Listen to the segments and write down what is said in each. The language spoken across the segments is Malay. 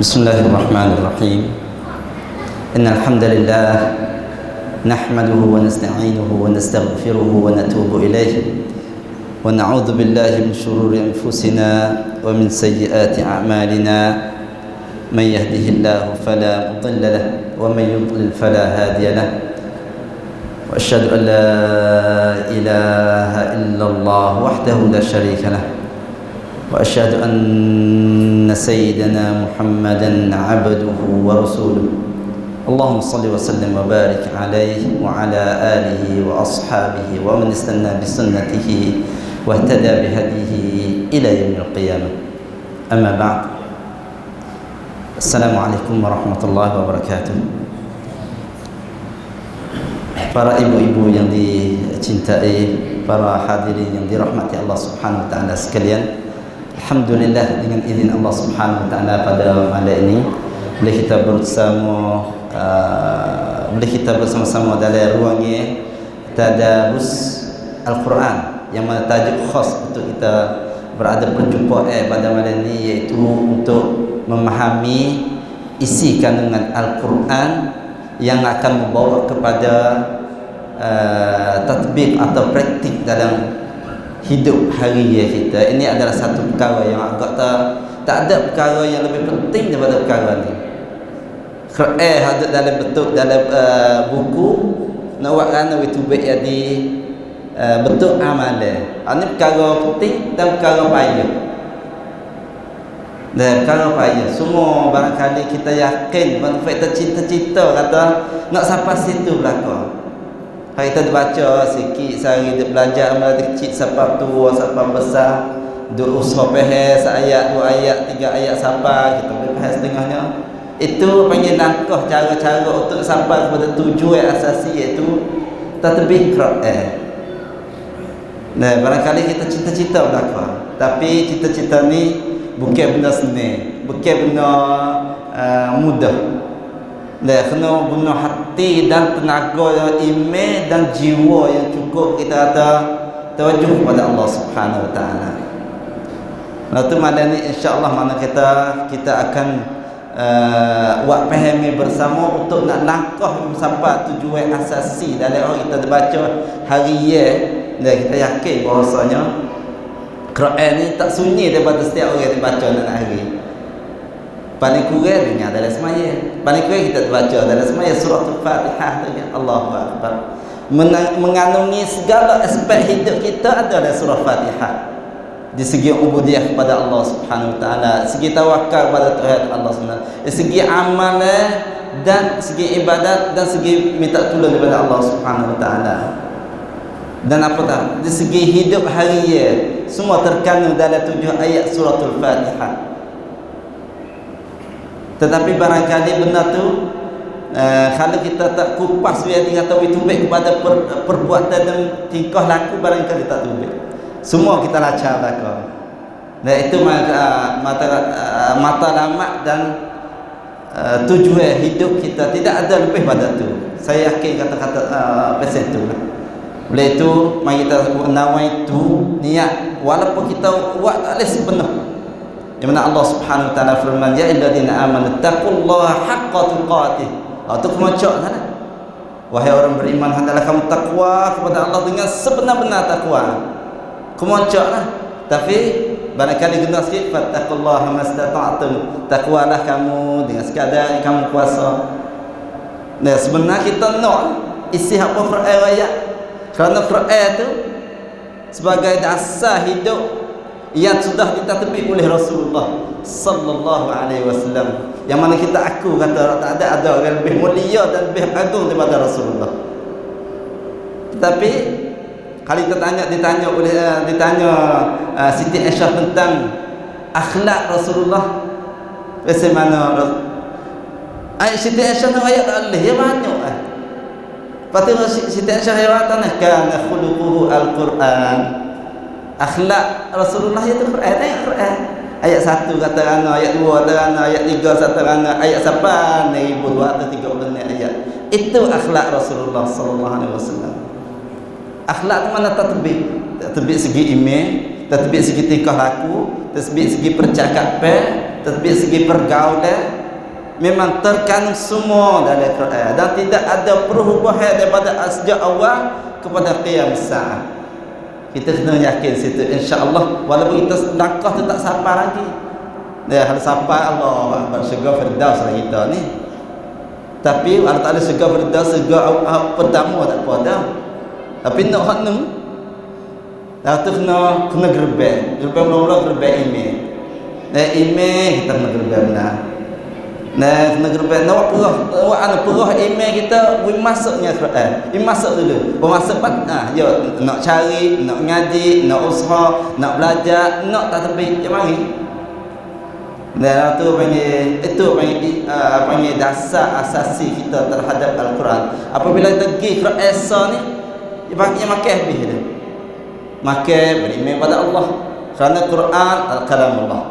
بسم الله الرحمن الرحيم إن الحمد لله نحمده ونستعينه ونستغفره ونتوب إليه ونعوذ بالله من شرور أنفسنا ومن سيئات أعمالنا من يهده الله فلا مضل له ومن يضلل فلا هادي له وأشهد أن لا إله إلا الله وحده لا شريك له وأشهد أن سيدنا محمدا عبده ورسوله اللهم صل وسلم وبارك عليه وعلى آله وأصحابه ومن استنى بسنته واهتدى بهديه إلى يوم القيامة. أما بعد، السلام عليكم ورحمة الله وبركاته. Para ibu-ibu yang dicintai, para hadirin yang dirahmati Allah Subhanahu wa taala sekalian, alhamdulillah dengan izin Allah Subhanahu wa taala pada malam ini boleh kita bersama-sama dalam ruangnya tadarus Al-Quran yang mana tajuk khas untuk kita berada berjumpa pada malam ini, iaitu untuk memahami isi kandungan Al-Quran yang akan membawa kepada tatbik atau praktik dalam hidup harian kita. Ini adalah satu perkara yang agak tak ada perkara yang lebih penting daripada perkara ni. Quran ada dalam bentuk dalam buku nak buat kerana itu baik jadi bentuk amalan. Ini perkara penting dan perkara payah. Dan perkara payah. Semua barangkali kita yakin manfaat cita-cita kata nak sampai situ belakang. Hari kita baca sikit sehari, dia belajar mulai kecil sampai tua sampai besar, duk usaha faham seayat, dua ayat, tiga ayat sampai kita boleh faham setengahnya. Itu panggil langkah cara-cara untuk sampai kepada tujuan asasi, iaitu tatbik Quran. Nah, barangkali kita cita-cita belaka, tapi cita-cita ni bukan benda senang, bukan benda mudah. Kena guna hati dan tenaga iman dan jiwa yang cukup kita kata terwajah kepada Allah Subhanahu wa taala. Lalu malam ni insya-Allah mana kita akan buat fahami bersama untuk nak langkah sampai tujuan asasi dalam orang kita baca harian. Dan kita yakin bahawasanya Quran ni tak sunyi daripada setiap orang yang baca dalam hari. Paling kurang dengar dalam semaya, paling kurang kita baca dalam semaya surah Al-Fatihah tu ya. Allahu Akbar. Mengandungi segala aspek hidup kita ada dalam surah Fatihah. Di segi ubudiyah kepada Allah Subhanahu wa taala, segi tawakal kepada Tuhan Allah Subhanahu, segi amalan dan segi ibadat dan segi minta tolong daripada Allah Subhanahu wa taala. Dan apa tak? Di segi hidup harian semua terkandung dalam 7 ayat surah Al-Fatihah. Tetapi barangkali benda tu kalau kita tak kupas biar dia kata itu baik kepada perbuatan dan tingkah laku, barangkali tak tu baik. Semua kita lacak belaka. Dan itu mata lamak dan tujuan hidup kita tidak ada lebih pada tu. Saya yakin kata-kata pasal tu. Oleh itu mari kita nawai tu niat walaupun kita buat tak boleh sepenuh. Di mana Allah Subhanahu wa taala firman, ya ayyuhallazina amanu taqullaha haqqa tuqatih. Itu kemocok sana. Wahai orang beriman, hendaklah kamu takwa kepada Allah dengan sebenar-benar takwa. Kemocoklah. Tapi barangkali guna sikit, fattaqullaha mastata'tum. Takwalah kamu dengan sekadar kamu kuasa. Nah, sebenarnya kita nak isi apa Quran ayat. Kerana Quran itu sebagai dasar hidup yang sudah ditatbik oleh Rasulullah sallallahu alaihi wasallam, yang mana kita aku kata tak ada orang lebih mulia dan lebih agung daripada Rasulullah. Tetapi kalau kita ditanya Siti Aisyah tentang akhlak Rasulullah, bagaimana Siti Aisyah nak ayat Allah ya banyak Patut Siti Aisyah riwayatkan kana khuluquhu al-Quran. Akhlak Rasulullah itu Quran, Quran. Ayat 1 kata ana, ayat 2 kata ana, ayat 3 kata ana, ayat sampai 1236 ayat. Itu akhlak Rasulullah sallallahu alaihi wasallam. Akhlak itu mana tatbik? Tatbik segi iman, tatbik segi tingkah laku, tatbik segi percakapan, tatbik segi pergaulan, memang terkandung semua dalam Quran dan tidak ada perubahan daripada sejak awal kepada qiyam sa'ah. Kita kena yakin situ, insya-Allah, walaupun kita langkah tu tak sampai lagi. Dia hal sampai Allah Akbar syurga firdaus lah kita ni. Tapi Allah Taala syurga firdaus syurga pertama tak apa dah. Tapi nak hak ni dah tu kena gerbek mula-mula gerbek email. Email kita kena gerbek benar. Kena gerbek nak perah email kita masuknya Quran. Masuk dulu. Masuk ya nak cari, nak ngaji, nak usaha, nak belajar, nak tak tepi mari. Dan itu panggil dasar asasi kita terhadap Al-Quran. Apabila kita pergi ke Esa ni, dia panggil makan habis dia. Makan beriman pada Allah. Kerana Quran al-kalam Allah.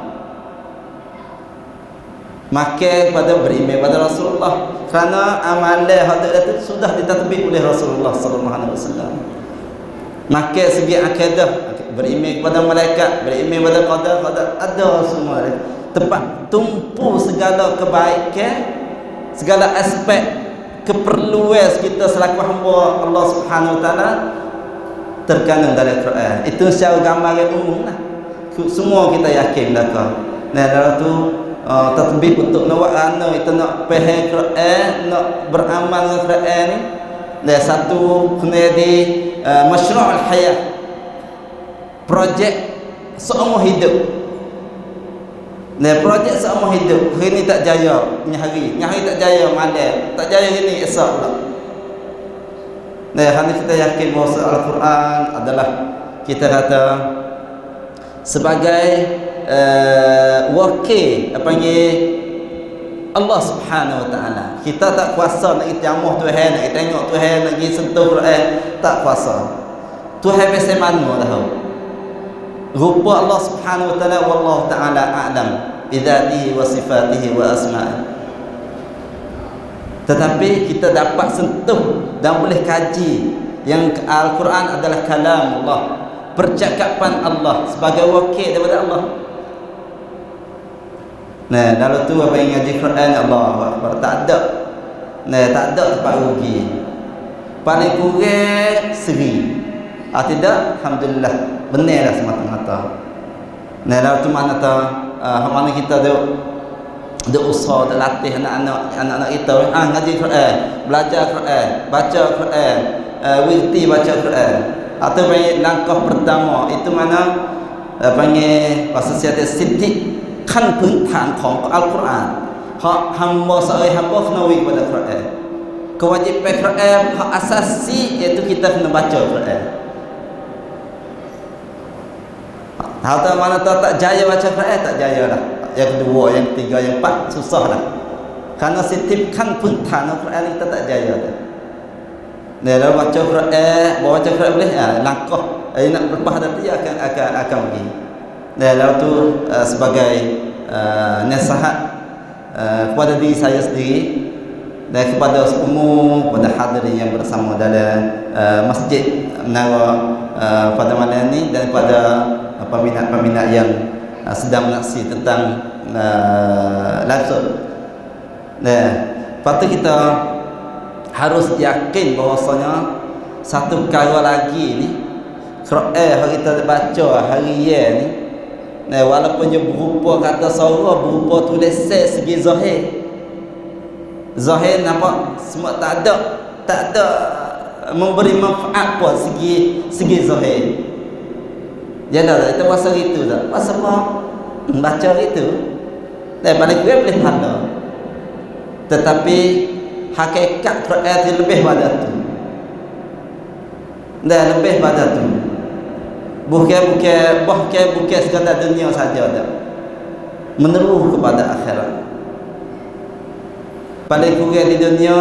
Makan pada beriman pada Rasulullah. Kerana amalan itu sudah ditatbik oleh Rasulullah sallallahu alaihi wasallam. Makan segi akidah, beriman kepada malaikat, beriman pada qadar, ada semua dia. Tempat tumpu segala kebaikan, segala aspek keperluan kita selaku hamba Allah Subhanahu Wa Taala terkandung dalam Quran. Itu secara gambaran umum lah. Semua kita yakin belaka. Dalam tu tatbik untuk nak buat ana kita nak faham Quran, nak beramal dengan Quran ni. Dan satu kena di masyru' al-hayah. Projek seumur hidup. Projek seumur hidup. Hari ni tak jaya, ni hari tak jaya malam, tak jaya hari ni esok pula. Hari ni kita yakin bahawa Al-Quran adalah kita kata sebagai wakil Allah Subhanahu Wa Taala. Kita tak kuasa nak itiamah Tuhan, nak tengok Tuhan, nak pergi sentuh Quran, tak kuasa. Tuhan biasa mana tahu. Rupa Allah Subhanahu Wa Taala wallahu taala a'lam bidzatihi wa sifatihi wa asma'ihi. Tetapi kita dapat sentuh dan boleh kaji yang Al-Quran adalah kalam Allah, percakapan Allah sebagai wakil daripada Allah. Lalu tu apa yang ngaji Quran Allah Akbar tak ada. Tak ada tempat rugi. Paling kurang seri. Tidak, alhamdulillah benarlah semata-mata. Lalu tu mana mana kita duk usaha, duk latih anak-anak kita ngaji Quran, belajar Quran, baca Quran, wirti baca Quran. Atau panggil langkah pertama itu mana panggil bahasa sihat sidik kanพื้นฐาน ของ Al-Quran. Hak hamba seorang hamba kena wik pada Quran. Kewajipan Quran hak asasi iaitu kita kena baca Quran. Hal mana tak jaya baca Quran, tak jaya lah. Yang kedua, yang ketiga, yang empat susah lah. Karena setiap kanพื้นฐาน Al-Quran kita tak jaya dah. Kalau baca Quran boleh langkah nak lepas nanti akan pergi. Lalu tu sebagai nasihat kepada diri saya sendiri dan kepada umum, kepada hadirin yang bersama dalam masjid Menara pada malam ini dan kepada peminat-peminat yang sedang menyaksikan tentang langsung. Patut kita harus yakin bahawasanya satu perkara lagi ni Quran yang kita baca harian ni, walaupun dia berupa kata suara, berupa tulisan segi zahir nampak semua tak ada memberi manfaat pun segi zahir. Jangan kita pasal itu tak pasal apa baca itu balik dia boleh pahala, tetapi hakikat Quran itu lebih pada tu. Lebih pada tu. Bukan sekadar dunia saja dah. Meneruh kepada akhirat. Paling kurang di dunia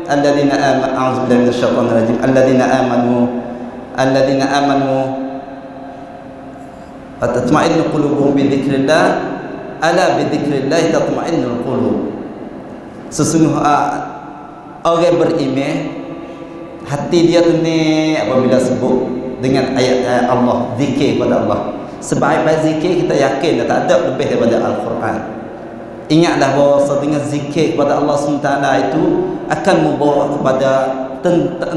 alladzina amanu, a'udzubillahi minasyaitonir rajim, alladzina amanu tatma'innu qulubuhum bi dzikrillah, ala bi dzikrillah tatma'innul qulub. Sesungguhnya orang beriman hati dia tenang apabila sebut dengan ayat-ayat Allah, zikir pada Allah. Sebaik-baik zikir kita yakin tak ada lebih daripada Al-Quran. Ingatlah bahawa dengan zikir kepada Allah SWT itu akan membawa kepada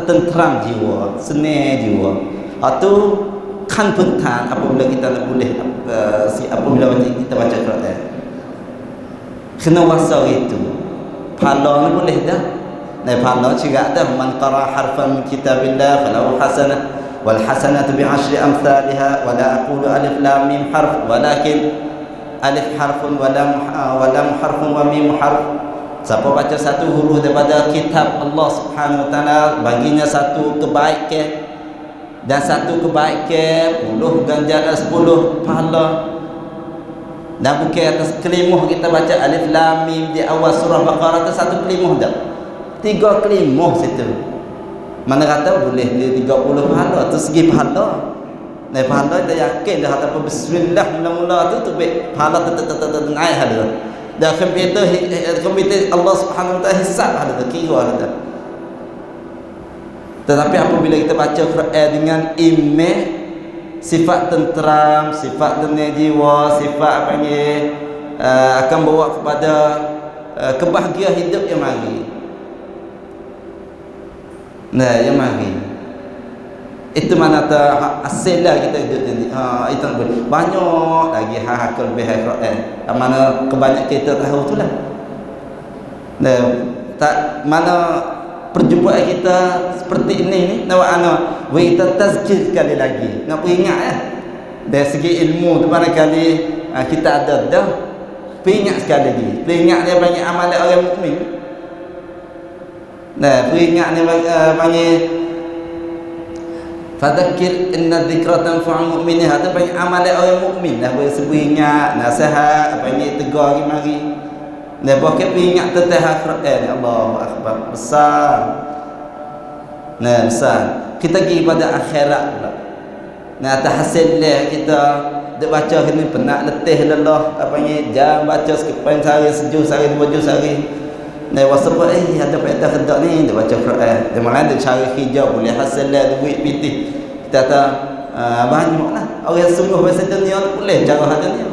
tenteram jiwa, senang jiwa. Itu kan penting apabila kita nak boleh apabila kita baca Quran. Kena wasa itu. Pahala ni boleh dah. Nah, pahala juga dah. Man qara harfan min kitabillah falahu hasanah wal hasanatu bi 10 amsalha wa la aqulu alif lam mim harf walakin alif harfun wa lam harfun wa mim harf. Siapa baca satu huruf daripada kitab Allah Subhanahu wa taala baginya satu kebaikan, dan satu kebaikan 10 ganjaran 10 pahala. Dan bukan atas kelimuh kita baca alif lam mim di awal surah Baqarah tu satu kelimuh dah. 3 kelimuh situ. Mana kata boleh dia 30 pahala tu segi pahala. Nah, pahala kita yakin dah kata bismillah mula-mula tu baik pahala naik ada. Dah komputer Allah Subhanahu wa taala hisab ada kira ada. Tetapi apabila kita baca Quran dengan iman, sifat tenteram, sifat tenang jiwa, sifat apa ni akan bawa kepada kebahagiaan hidup yang mari. Nah, yang mari. Itu mana tak hasil lah kita hidup ni. Itu banyak lagi hal-hal kelebihan Quran. Mana kebanyakan kita tahu tu lah. Nah, tak mana perjumpaan kita seperti ini ni nak kita tazkir sekali lagi. Nak ingat ya. Dari segi ilmu tu barangkali kita ada dah. Ingat sekali lagi. Ingat dia banyak amalan orang mukmin. Nah, ingat ni banyak fadzakir inna dzikra tanfa'ul mu'minin. Ada banyak amalan orang mukmin dah bersebut nasihat banyak tegur mari. Nah, bahkan ingat tentang Quran. Allahu akbar. Besar. Nah, besar. Kita pergi pada akhirat pula. Nah, atas hasilnya kita duk baca ni penat letih lelah apa ni jam baca sekian sehari sejus sehari 2 juz sehari. Nah, wasapa ada faedah kedak ni duk baca Quran. Dia malah dia cari hijau boleh hasil lah duit pitih. Kita kata banyaklah orang sungguh bahasa dunia tu boleh cara hal dunia.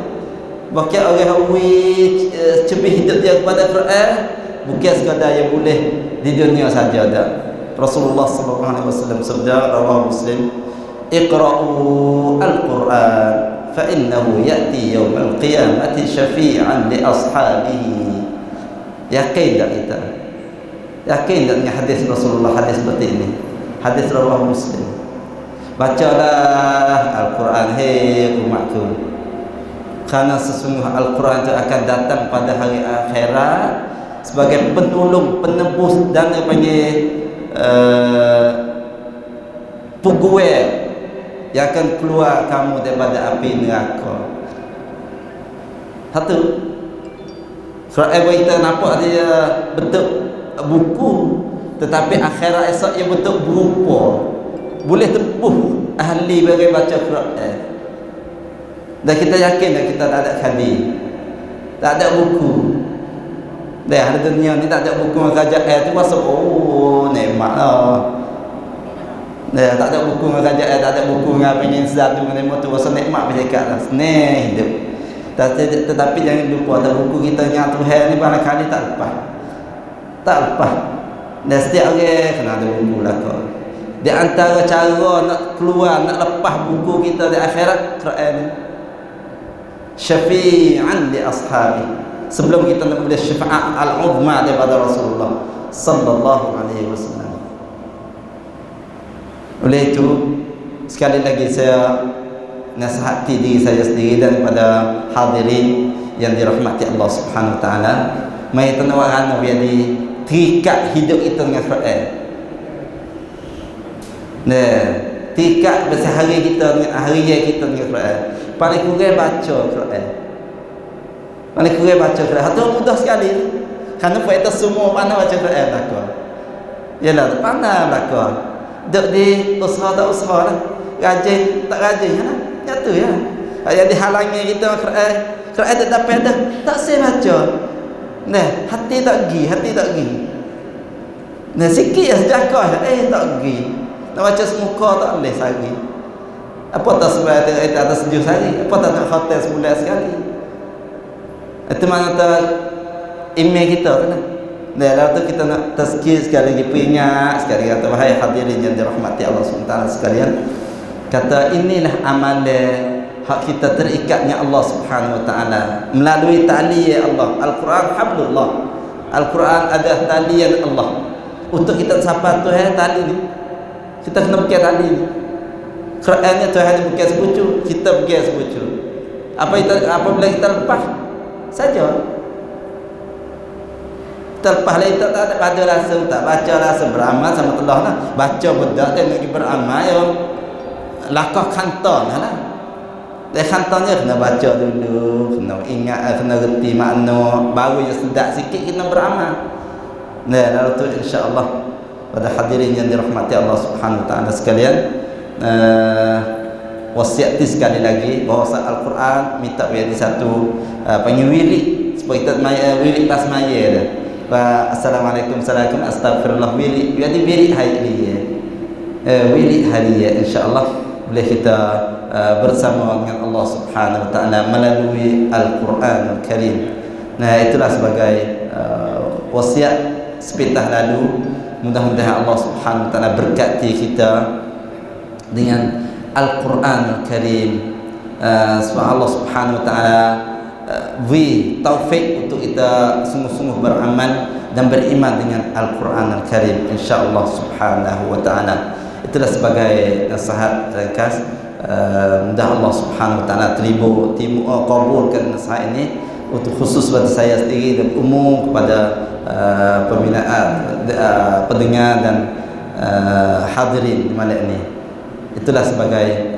Bahkan orang hawi cebih hidup dia kepada Quran bukan sekadar yang boleh di dunia saja dah. Rasulullah sallallahu alaihi wasallam sabda rawahu Muslim, "Iqra'u al-Quran fa innahu ya'ti yawmal qiyamati syafi'an li ashabihi." Yakin tak kita? Yakin tak dengan hadis Rasulullah, hadis seperti ini? Hadis rawahu Muslim. Bacalah Al-Quran hai umatku, kerana sesungguhnya Al-Quran itu akan datang pada hari akhirat sebagai penolong, penebus dan peguam yang akan keluar kamu daripada api neraka. Satu, Quran kita nampak dia bentuk buku, tetapi akhirat esok ia bentuk berupa, boleh tepuh ahli bagi baca Quran. Dan kita yakin dah kita tak ada hadis, tak ada buku. Dah ada dunia ni tak ada buku kerajaan tu masuk nikmat lah. Dah tak ada buku kerajaan, tak ada buku dengan penyinzat tu dengan tu rasa nikmat berdekat lah. Senang hidup. Tetapi jangan lupa ada buku kita yang Tuhan ni barangkali tak lepas. Tak lepas. Dan setiap orang kena ada buku lah kau. Di antara cara nak keluar, nak lepas buku kita di akhirat, Quran ni syafi'an li ashabi. Sebelum kita nak boleh syafaat al-uzma daripada Rasulullah sallallahu alaihi wasallam. Oleh itu sekali lagi saya nasihati diri saya sendiri dan kepada hadirin yang dirahmati Allah Subhanahu wa taala, mai tawaran jadi terikat hidup kita dengan Quran. Nah, terikat bersehari kita dengan hari kita dengan Quran. Paling kurang baca Quran. Paling kurang baca Quran. Itu mudah sekali. Kerana faedah semua mana baca Quran tak kau. Yalah, pandai lah kau. Duk di usaha tak usaha lah. Rajin tak rajin lah. Nyata ya. Yang dihalangi kita Quran. Quran tak dapat dah. Tak saya baca. Nah, hati tak pergi. Nah, sikit ya sejakah. Tak pergi. Nak baca semuka tak boleh sehari. Apa tak sebulan kita atas 7 hari? Apa tak nak hotel sebulan sekali? Itu mana tak email kita kan? Dan lalu tu kita nak tazkir sekali lagi, peringat sekali kata wahai hadirin yang dirahmati Allah SWT sekalian, kata inilah amalan hak kita terikatnya Allah Subhanahu Wa Taala melalui tali Allah. Al-Quran hablullah. Al-Quran adalah talian Allah. Untuk kita sampai Tuhan tali ni, kita kena pakai tali ni. Qurannya Tuhan ni pakai sepucuk, kita pakai sepucuk. Apabila kita lepas saja, terlepas lain tak ada pada rasa, tak baca rasa beramal sama Allah lah. Baca bedak dan lagi beramal yang lakah kanton lah. Dan kantonnya kena baca dulu, kena ingat, kena reti makna, baru yang sedap sikit kena beramal. Nah, lalu tu insya-Allah pada hadirin yang dirahmati Allah Subhanahu Wa Taala sekalian, wasiat sekali lagi bahawa Al-Quran minta jadi satu panggil wirid supaya kita wirid pas maya dah. Assalamualaikum, assalamualaikum, astagfirullah, wirid jadi wirid hari wirid hari insya-Allah boleh kita bersama dengan Allah Subhanahu Wa Taala melalui Al-Quran Al-Karim. Nah, itulah sebagai wasiat sepintas lalu. Mudah-mudahan Allah Subhanahu Wa Taala berkati kita dengan Al-Quran Al-Karim. Allah Subhanahu Wa Taala beri taufik untuk kita sungguh-sungguh beramal dan beriman dengan Al-Quran Al-Karim insya-Allah Subhanahu Wa Taala. Itulah sebagai nasihat ringkas. Mudah Allah Subhanahu Wa Taala kabulkan nasihat ini untuk khusus bagi saya sendiri dan umum kepada pembinaan pendengar dan hadirin malam ini. Itulah sebagai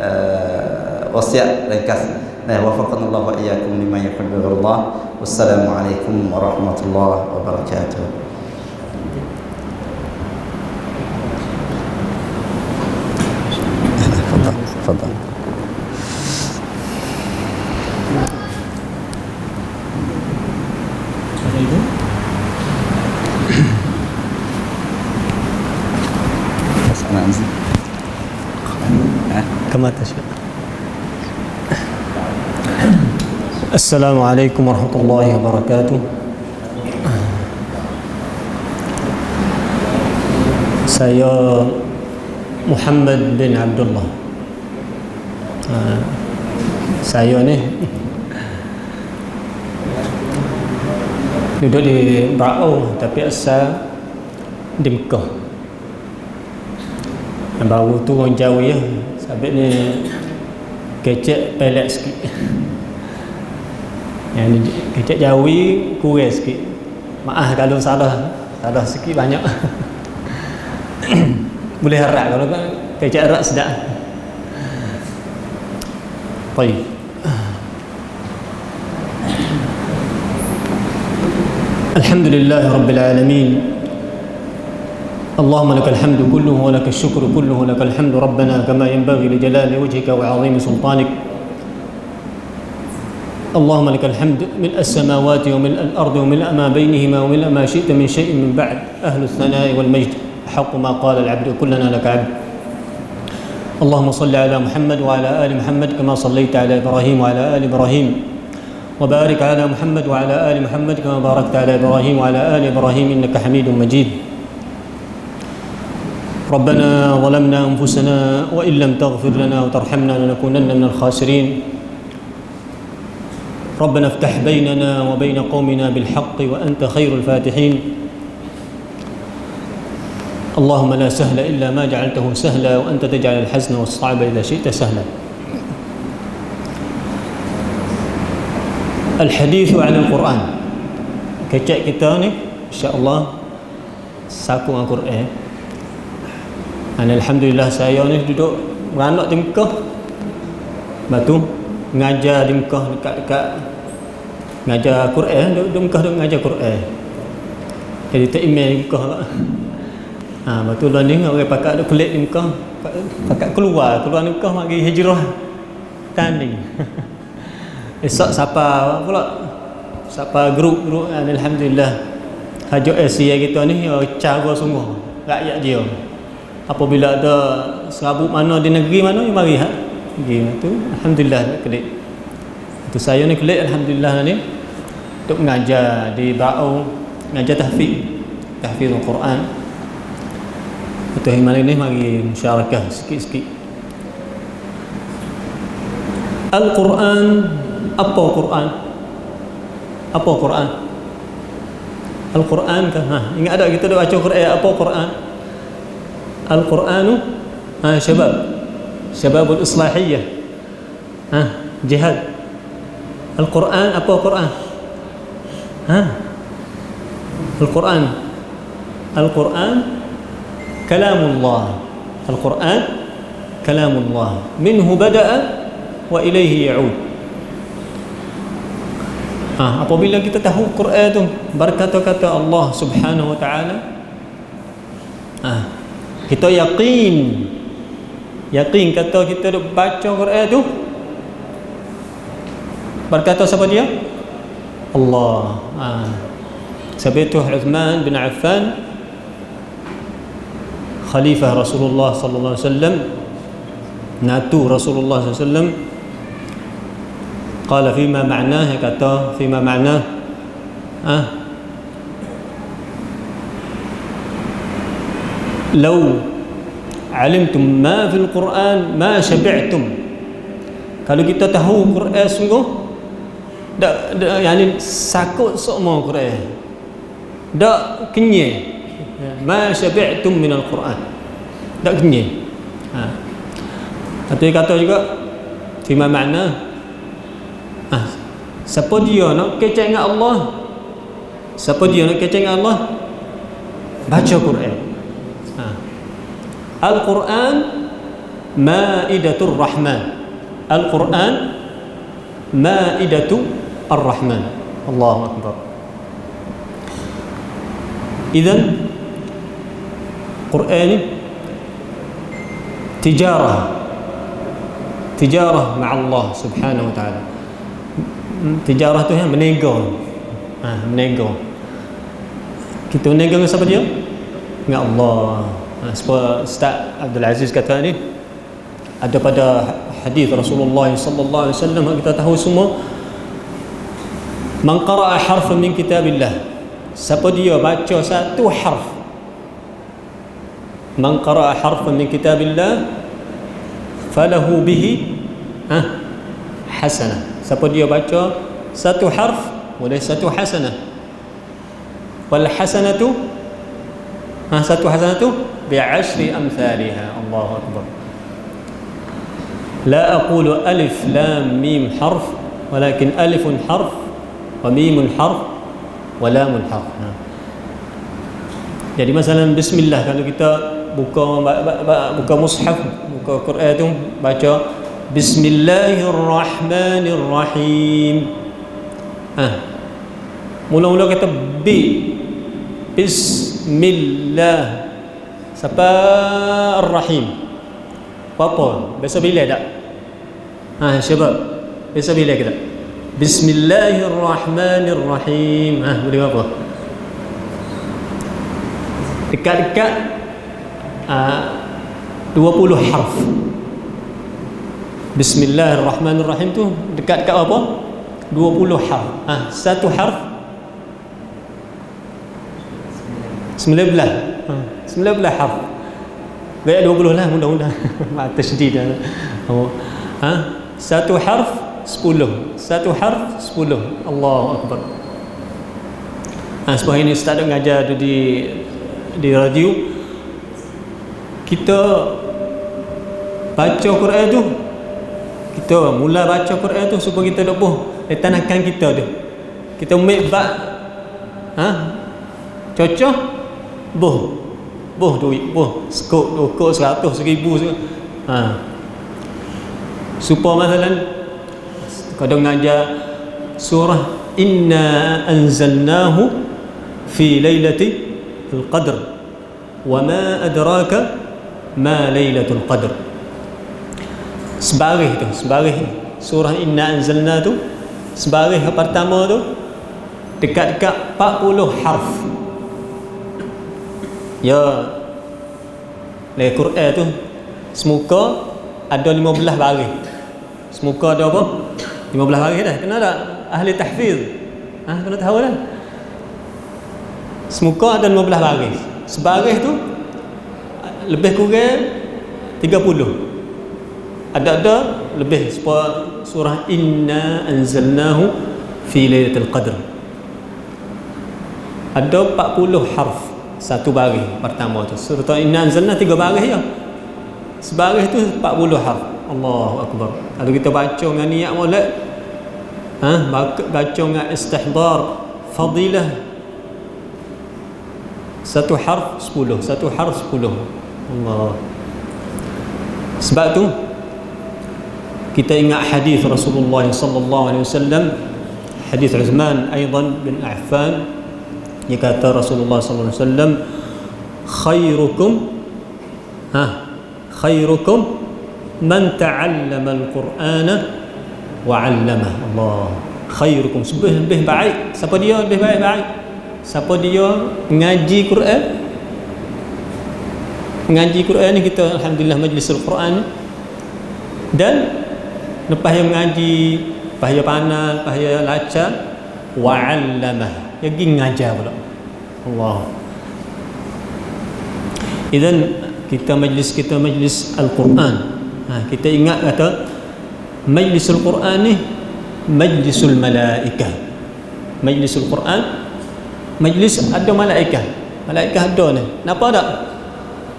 wasiat ringkas. Wafaqanallahu wa iyyakum lima yuhibbu Allah. Wassalamualaikum warahmatullahi wabarakatuh. Tafadhal. كما تشاء. السلام عليكم ورحمة الله وبركاته. Saya Muhammad bin Abdullah. Saya ni duduk di Brau tapi asal di Mekah. Baru tu orang jauh ya. Sabit ni kecek pelet sikit. Yang kecek jawi kurang sikit. Maaf kalau salah sikit banyak. Boleh harap kalau kecek harap sedap. Baik. Alhamdulillah Rabbil Alamin. اللهم لك الحمد كله ولك الشكر كله لك الحمد ربنا كما ينبغي لجلال وجهك وعظيم سلطانك. اللهم لك الحمد ملء السماوات وملء الأرض وملء ما بينهما وملء ما شئت من شيء من بعد أهل الثناء والمجد حق ما قال العبد كلنا لك عبد. اللهم صل على محمد وعلى آل محمد كما صليت على إبراهيم وعلى آل إبراهيم وبارك على محمد وعلى آل محمد كما باركت على إبراهيم وعلى آل إبراهيم إنك حميد مجيد. ربنا ظلمنا أنفسنا وإن لم تغفر لنا وترحمنا لنكونن من الخاسرين. ربنا افتح بيننا وبين قومنا بالحق وأنت خير الفاتحين. اللهم لا سهل إلا ما جعلته سهلا وأنت تجعل الحزن والصعب إذا شئت سهلا. الحديث عن القرآن. Kecek kita ni insya-Allah saku Al-Quran. Alhamdulillah saya ni duduk beranak di Mekah. Batu ngajar di Mekah dekat-dekat ngajar Quran, duduk Mekah duduk ngajar Quran. Jadi tak email di Mekah lah. Batu lah ni orang pakat ada kulit di Mekah, pakat keluar di Mekah mari hijrah tanding. Esok siapa pula? Siapa grup alhamdulillah. Haji Asia kita ni cara sungguh rakyat dia. Apabila ada serabut mana di negeri mana, mari pergi tu alhamdulillah kelik. Tu saya ni kelik alhamdulillah ni untuk mengajar di Ba'au, mengajar tahfiz Al-Quran. Betul hari ni mari musyarakah sikit-sikit. Al-Quran, apa Quran? Apa Quran? Al-Quran kan? Ingat tak kita dah baca Quran, apa Quran? Al-Quranu syababul islahiyah. Jihad. Al-Quran, apa Quran? Al-Quran. Al-Quran kalamullah. Al-Quran kalamullah. Minhu bada'a wa ilaihi ya'ud. Apabila kita tahu Quran tu berkata-kata Allah Subhanahu wa taala, kita yakin kata kita duk baca Quran tu berkata siapa dia? Allah. Sebab itu Uthman bin Affan khalifah Rasulullah sallallahu alaihi wasallam, natu Rasulullah sallallahu alaihi wasallam, qala fima ma'nah, kata fima ma'nah law alimtum ma fil Quran ma syabi'tum. Kalau kita tahu Quran sungguh dak yani sakut semua Quran, dak kenyang. Ma syabi'tum min al-Quran, dak kenyang. Tapi kata juga fima ma'na, siapa dia nak kecek dengan Allah, siapa dia nak kecek dengan Allah, baca Quran. Al-Quran Ma'idatur Rahman. Al-Quran Ma'idatur Rahman. Allahu Akbar. Idzan Quran ni tijarah ma'a Allah Subhanahu wa ta'ala. Tijarah tu yang menego. Menego. Kita menego dengan siapa dia? Dengan Allah. Sebab Ustaz Abdul Aziz kata ni ada pada hadis Rasulullah sallallahu alaihi wasallam, kita tahu semua, man qara'a harfan min kitabillah, siapa dia baca satu harf, man qara'a harfan min kitabillah falahu bihi hasanah. Siapa dia baca satu harf boleh satu hasanah. Wal hasanatu, satu hasanatu bi'ashri amsalha. Allahu Akbar. La aqulu alif lam mim harf, walakin alifun harf wa mimun harf wa lamun harf. Jadi masalah bismillah, kalau kita buka mushaf, buka Quran tu baca Bismillahirrahmanirrahim. Mula-mula kata Bismillah siapa Ar-Rahim. Apa? Biasa bila tak? Syabab. Biasa bila kita? Bismillahirrahmanirrahim. Boleh apa? Dekat-dekat 20 harf. Bismillahirrahmanirrahim tu dekat-dekat apa? 20 harf. Satu harf 19 harf. Gaya 20 lah mudah-mudahan. Tasydid dah. Satu harf 10. Satu harf 10. Allahu Akbar. Sebab ini Ustaz mengajar di radio. Kita baca Quran tu, kita mula baca Quran tu supaya kita lebuh letanakan kita tu. Kita ambil bab cocok boh duit, skop 100, 1000 supaya masalah kadang ngajar surah inna anzalnahu fi lailatul qadr wa ma adraka ma lailatul qadr. Sebarih surah inna anzalna tu, sebarih pertama tu dekat-dekat 40 harf. Ya, dalam Quran tu semuka ada 15 baris. Semuka ada apa? 15 baris dah. Kena tak? Ahli tahfiz. Kena tahu dah. Semuka ada 15 baris. Sebaris tu lebih kurang 30. Ada lebih surah Inna anzalnahu fi lailatul qadr. Ada 40 harf satu baris pertama tu. Surah Inna anzalna 3 baris je. Sebaris tu 40 harf. Allahu akbar. Kalau kita baca dengan niat molek, baca dengan istihdar fadilah, satu harf 10, satu harf 10. Allah. Sebab tu kita ingat hadis Rasulullah sallallahu alaihi wasallam, hadis Uthman aidan bin Affan, dia kata Rasulullah sallallahu alaihi wasallam, khairukum man ta'allama al-Qur'ana wa 'allama. Allah. Khairukum, lebih baik. Siapa dia lebih baik? Siapa dia mengaji Quran? Mengaji Quran ni kita alhamdulillah majlis al-Quran, dan lepas yang mengaji, lepas yang panal, lepas yang laca, wa 'allamah, dia pergi mengajar pula. Allah. Idan kita majlis al-Quran. Kita ingat kata majlisul Quran ni majlisul malaikah. Majlisul Quran, majlis ada malaikat. Malaikat ada ni. Nampak tak?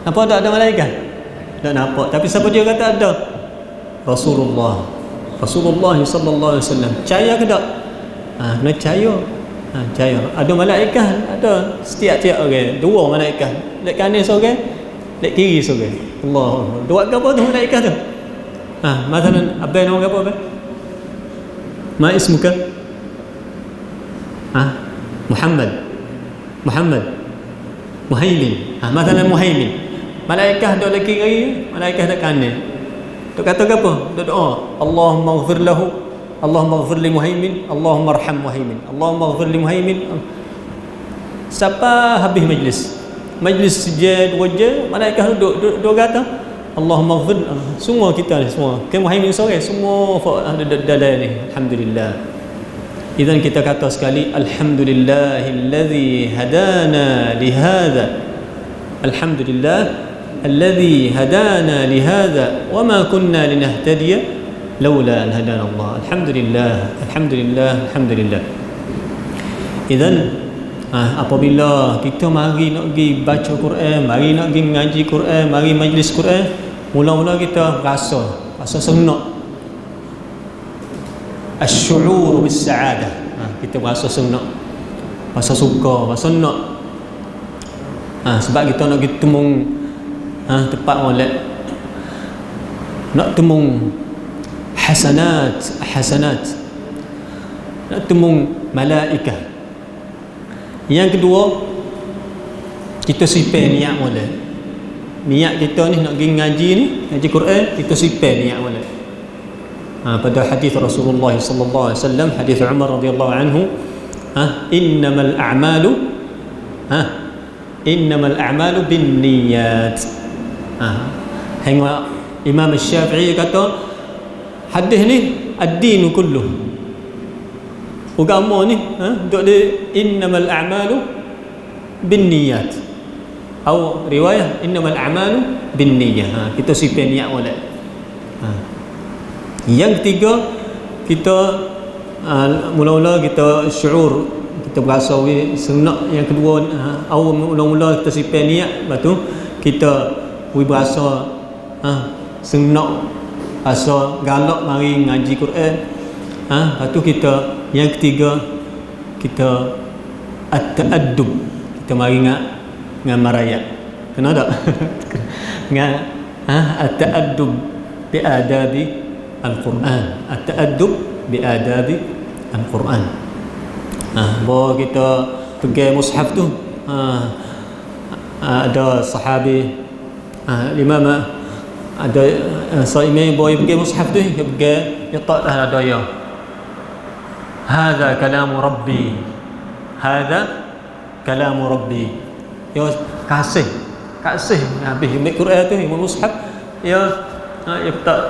Nampak tak ada malaikat? Tak nampak. Tapi siapa dia kata ada? Rasulullah sallallahu alaihi wasallam. Percaya ke tak? Kena percaya. Percaya. Ada malaikat, ada setiap-tiap orang. Dua malaikat. Lek kanan seorang, lek kiri seorang. Allah. Buat apa tu malaikat tu? Masalan abang nama apa? Ma ismuka? Muhammad. Muhaimin. Masalan Muhaimin. Malaikat duduk lagi kiri, malaikat duduk kanan. Duk kata apa? Duk doa, Allahumma ighfir lahu, Allahumma ighfir li Muhaimin, Allahumma arham Muhaimin, Allahumma ighfir li Muhaimin. Siapa habis majlis sejad wajah, malaikat duduk kata Allahumma ighfir. Semua kita ni semua kan Muhaimin sore semua ada dalam ni. Alhamdulillah. Idan kita kata sekali alhamdulillahilladzi hadana li hadza. Alhamdulillah الذي هدانا لهذا وما كنا لنهتدي لولا أن هدانا الله. الحمد لله. Idan apabila kita mari nak pergi baca Quran, mari nak pergi mengaji Quran, mari majlis Quran, mula-mula kita rasa seronok, asy'ur bis-sa'adah. Kita rasa seronok, rasa suka, rasa nak. Sebab kita nak pergi temung tepat molek, nak temung hasanat, nak temung malaikah. Yang kedua, kita sipir niat molek. Niat kita ni nak pergi ngaji ni, ngaji Quran, kita sipir niat molek. Pada hadis Rasulullah sallallahu alaihi wasallam, hadis Umar radhiyallahu anhu, innamal a'malu binniyat. Hingga Imam Syafi'i kata hadis ni ad-din kulluh. Agama ni duk di innamal a'malu binniyat. Atau riwayah innamal a'malu binniyah. Kita sipir niat molek. Yang ketiga, kita mula-mula kita syuur, kita berasa seronok. Yang kedua, awal mula-mula kita sipir niat, lepas tu kita berasa seronok, rasa galak mari ngaji Quran. Lepas tu kita, yang ketiga, kita at-ta'addub, kita mari dengan marayat. Kena tak? Dengan at-ta'addub bi adabi al-Quran. At-ta'addub bi adabi al-Quran. Bahawa kita pegang mushaf tu, ada sahabi Imam ada Saimai boy pergi mushaf tu, dia pergi, dia tak dah ada ya. Hadza kalamu Rabbi. Ya kasih habis ambil Quran tu, imam mushaf, ya tak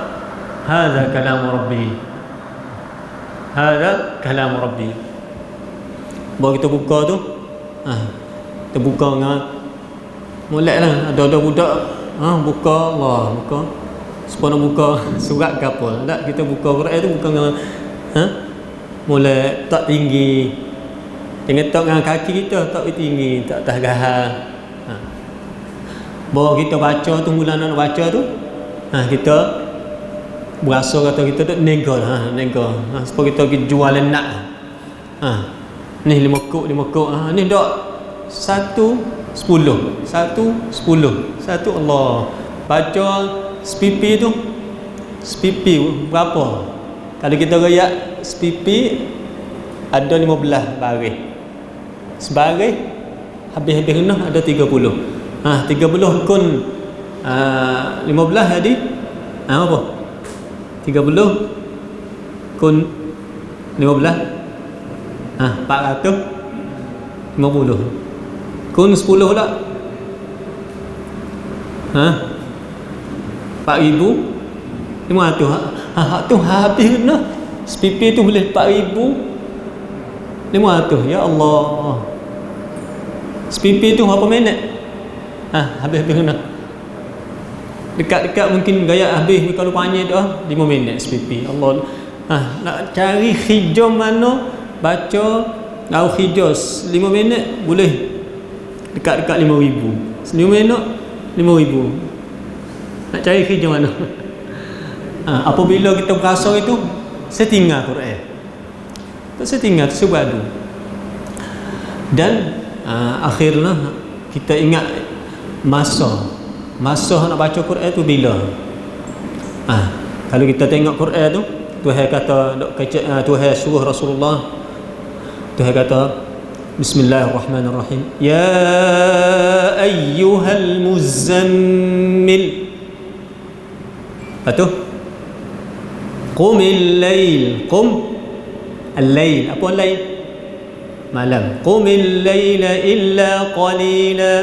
hadza kalam rabbi, hadza kalam rabbi. Baru kita buka tu, kita buka dengan molek lah. Ada budak buka Allah, buka sepuluh buka surat ke apa. Tak, kita buka Quran tu buka dengan molek, tak tinggi. Jangan tak dengan kaki kita, tak tinggi, tak atas gahar. Baru kita baca tu, mula nak baca tu, kita berasa kata kita tak nego lah, nego. Supaya kita pergi jual nak. Ni 5 kok, ni dak 1 10, 1 10, 1 Allah. Baca sepipi tu, sepipi berapa? Kalau kita rayak sepipi ada 15 baris. Sebaris habis-habis kena ada 30. 30 kun 15 jadi apa? 30 kun 15 450 kun 10 pula 4,500 tu habis kena sepipi tu boleh 4,500. Ya Allah, sepipi tu berapa minit? Habis-habis kena dekat-dekat mungkin gaya habis. Kalau panjang tu 5 minit sepipi. Allah, nak cari hijau mana baca tahu hijau 5 minit boleh dekat-dekat 5,000. 5 minit 5,000. Nak cari hijau mana? Apabila kita berasa itu setinggal Quran, tak setinggal sebadu. Dan akhirnya kita ingat masa nak baca Quran tu bila. Kalau kita tengok Quran tu, Tuhan kata, Tuhan suruh Rasulullah, Tuhan kata Bismillahirrahmanirrahim, ya ayyuhal muzammil. Lepas qumil lail, qum al-lail. Apa al-lail? Malam. Qumil laila illa qalila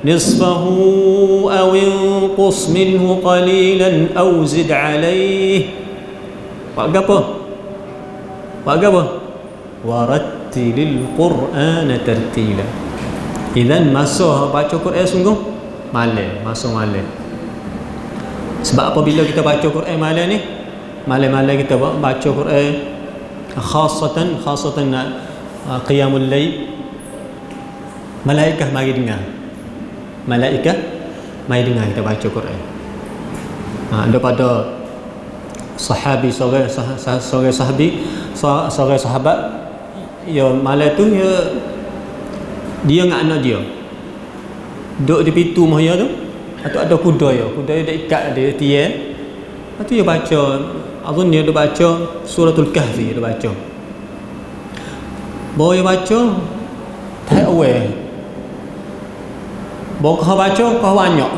nisfahu aw inqus minhu qalilan aw zid alayhi. Buat apa? Warattilil Qur'ana tartila. Idan masa baca Quran sungguh masa malam. Sebab apabila kita baca Quran malam ni, malam-malam kita baca Quran, khasatan qiyamul lail, malaikat mari dengar. Malaikat mari dengar kita baca Quran. Daripada seorang sahabat, ya malam tu dia dengan anak dia duduk di pintu mahya tu, atau ada kuda dia ikat dia tiang. Lepas tu dia baca, azun dia baca suratul kahfi, dia baca. Baru dia baca tak aware. Baru kau baca kau banyak.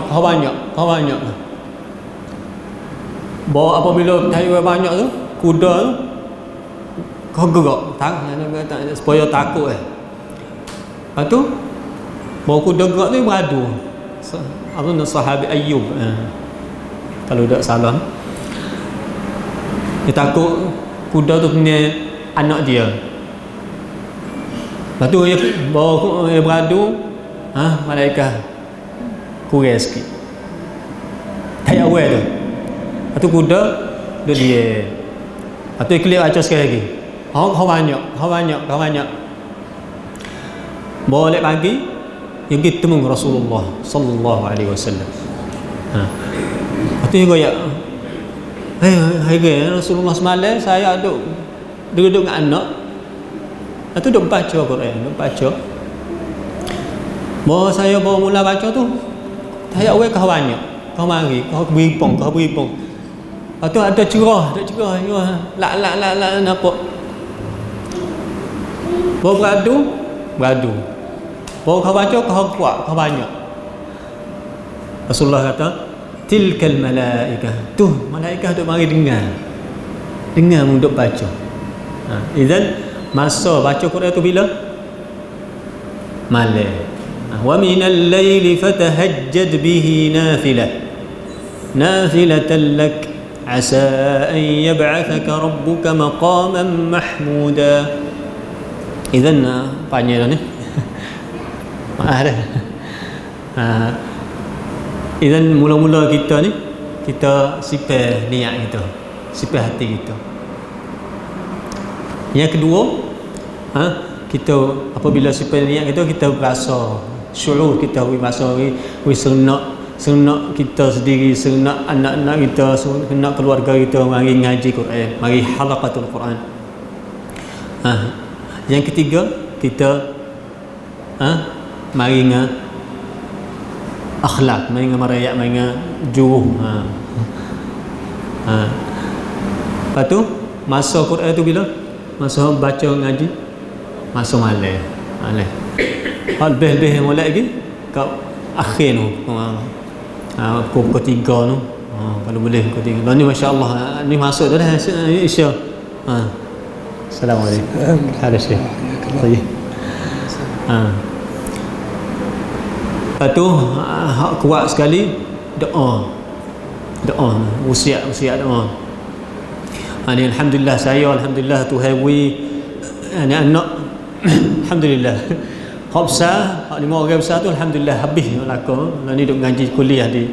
Baru apabila tak aware banyak tu, kuda tu kau gerak supaya takut. Lepas tu baru kuda gerak tu beradu. Azun sahabat Ayyub, kalau tak salah, dia takut kuda tu punya anak dia. Lepas tu baru dia beradu, malaikat kurang sikit, tak aware tu. Lepas tu kuda dia. Lepas tu dia baca sekali lagi, kau banyak. Boleh pagi dia pergi temu Rasulullah sallallahu alaihi wasallam. Lepas tu dia goyak, hai Rasulullah, semalam saya duduk dengan anak. Lepas tu duduk baca Quran, baru saya mula baca tu, saya awal kau banyak, kau mari, kau beripung. Lepas tu ada cerah, lak nampak. Baru beradu. Baru kau baca, kau kuat, kau banyak. Rasulullah kata, tilkal malaikah. Tu malaikat duk mari dengar untuk baca. Izan masa baca Quran tu bila? Malam. Wa minal laili fatahajjad bihi nafilatan lak عسى أن يبعثك ربك مقاما محمودا. Idzan panjang dah ni. Maaf dah. Idzan mula-mula kita ni, kita sipar niat kita, sipar hati kita. Yang kedua, kita apabila sipar niat kita rasa syuur kita, rasa seronok kita sendiri, seronok anak-anak kita, seronok keluarga kita mari ngaji Quran, mari halaqatul Quran. Yang ketiga, kita mari dengan akhlak, mari dengan merayak, mari dengan juruh. Lepas tu masa Quran tu bila? Masa baca ngaji, masa malam. Lebih-lebih mulai lagi kat akhir tu. Pukul 3 tu. Kalau boleh pukul 3. Ni masya-Allah, ni masuk dah Isya. Assalamualaikum. Ada Syekh. Baik. Lepas tu kuat sekali doa. Usia doa. Ni alhamdulillah, saya alhamdulillah Tuhan beri anak-anak alhamdulillah. Hak besar, hak 5 orang besar tu alhamdulillah habis laku. Ni duk ngaji kuliah di.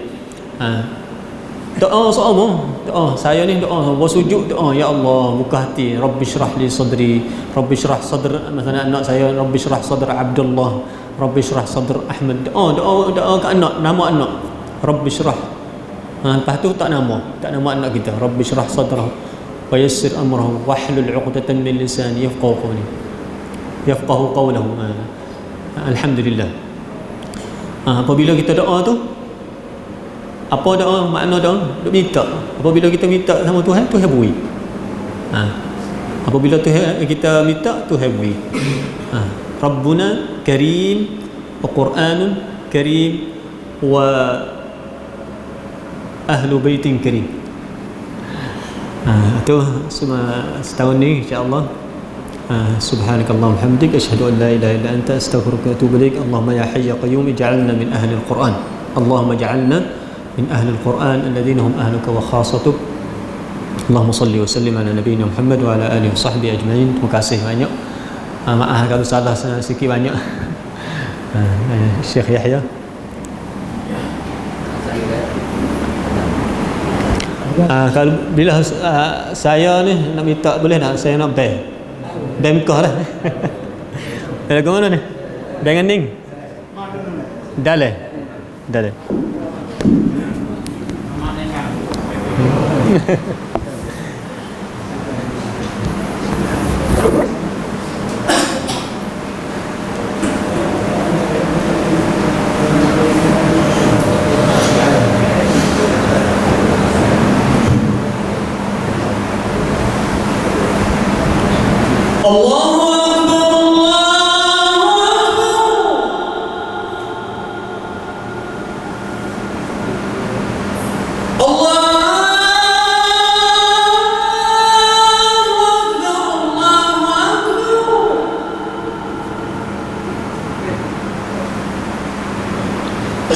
Doa semua. Doa saya ni doa, bersujud doa, ya Allah buka hati, Rabbi syrah li sadri, Rabbi syrah sadr, maksudnya anak saya, Rabbi syrah sadr Abdullah, Rabbi syrah sadr Ahmad. Doa ke anak, nama anak Rabbi syrah. Lepas tu tak nama anak kita, Rabbi syrah sadrahu wa yassir amrahu wahlul 'uqdatan min lisani yafqahu qawlahu. Alhamdulillah. Apabila kita doa tu, apa doa, makna doa? Duk minta. Apabila kita minta sama Tuhan, Tuhan beri. Apabila Tuhan kita minta, Tuhan beri. Rabbuna Karim wa Qur'anun Karim wa ahlu baitin karim. Itu semua setahun ni insya-Allah. Subhanakallahumma hamdik asyhadu an la ilaha illa anta astaghfiruka wa atubu ilaik. Allahumma ya hayy ya qayyum ij'alna min ahli al-Qur'an. Allahumma ij'alna من أهل القرآن الذين هم أهلك وخاصتك. اللهم صل وسلم على نبينا محمد وعلى آله وصحبه أجمعين. Terima kasih banyak. Maaf kalau salah sikit banyak. Syekh Yahya. Kalau bila saya ni nak minta, boleh tak saya nak bank kah lah. Lagu mana ni? Bank Aning. Dale.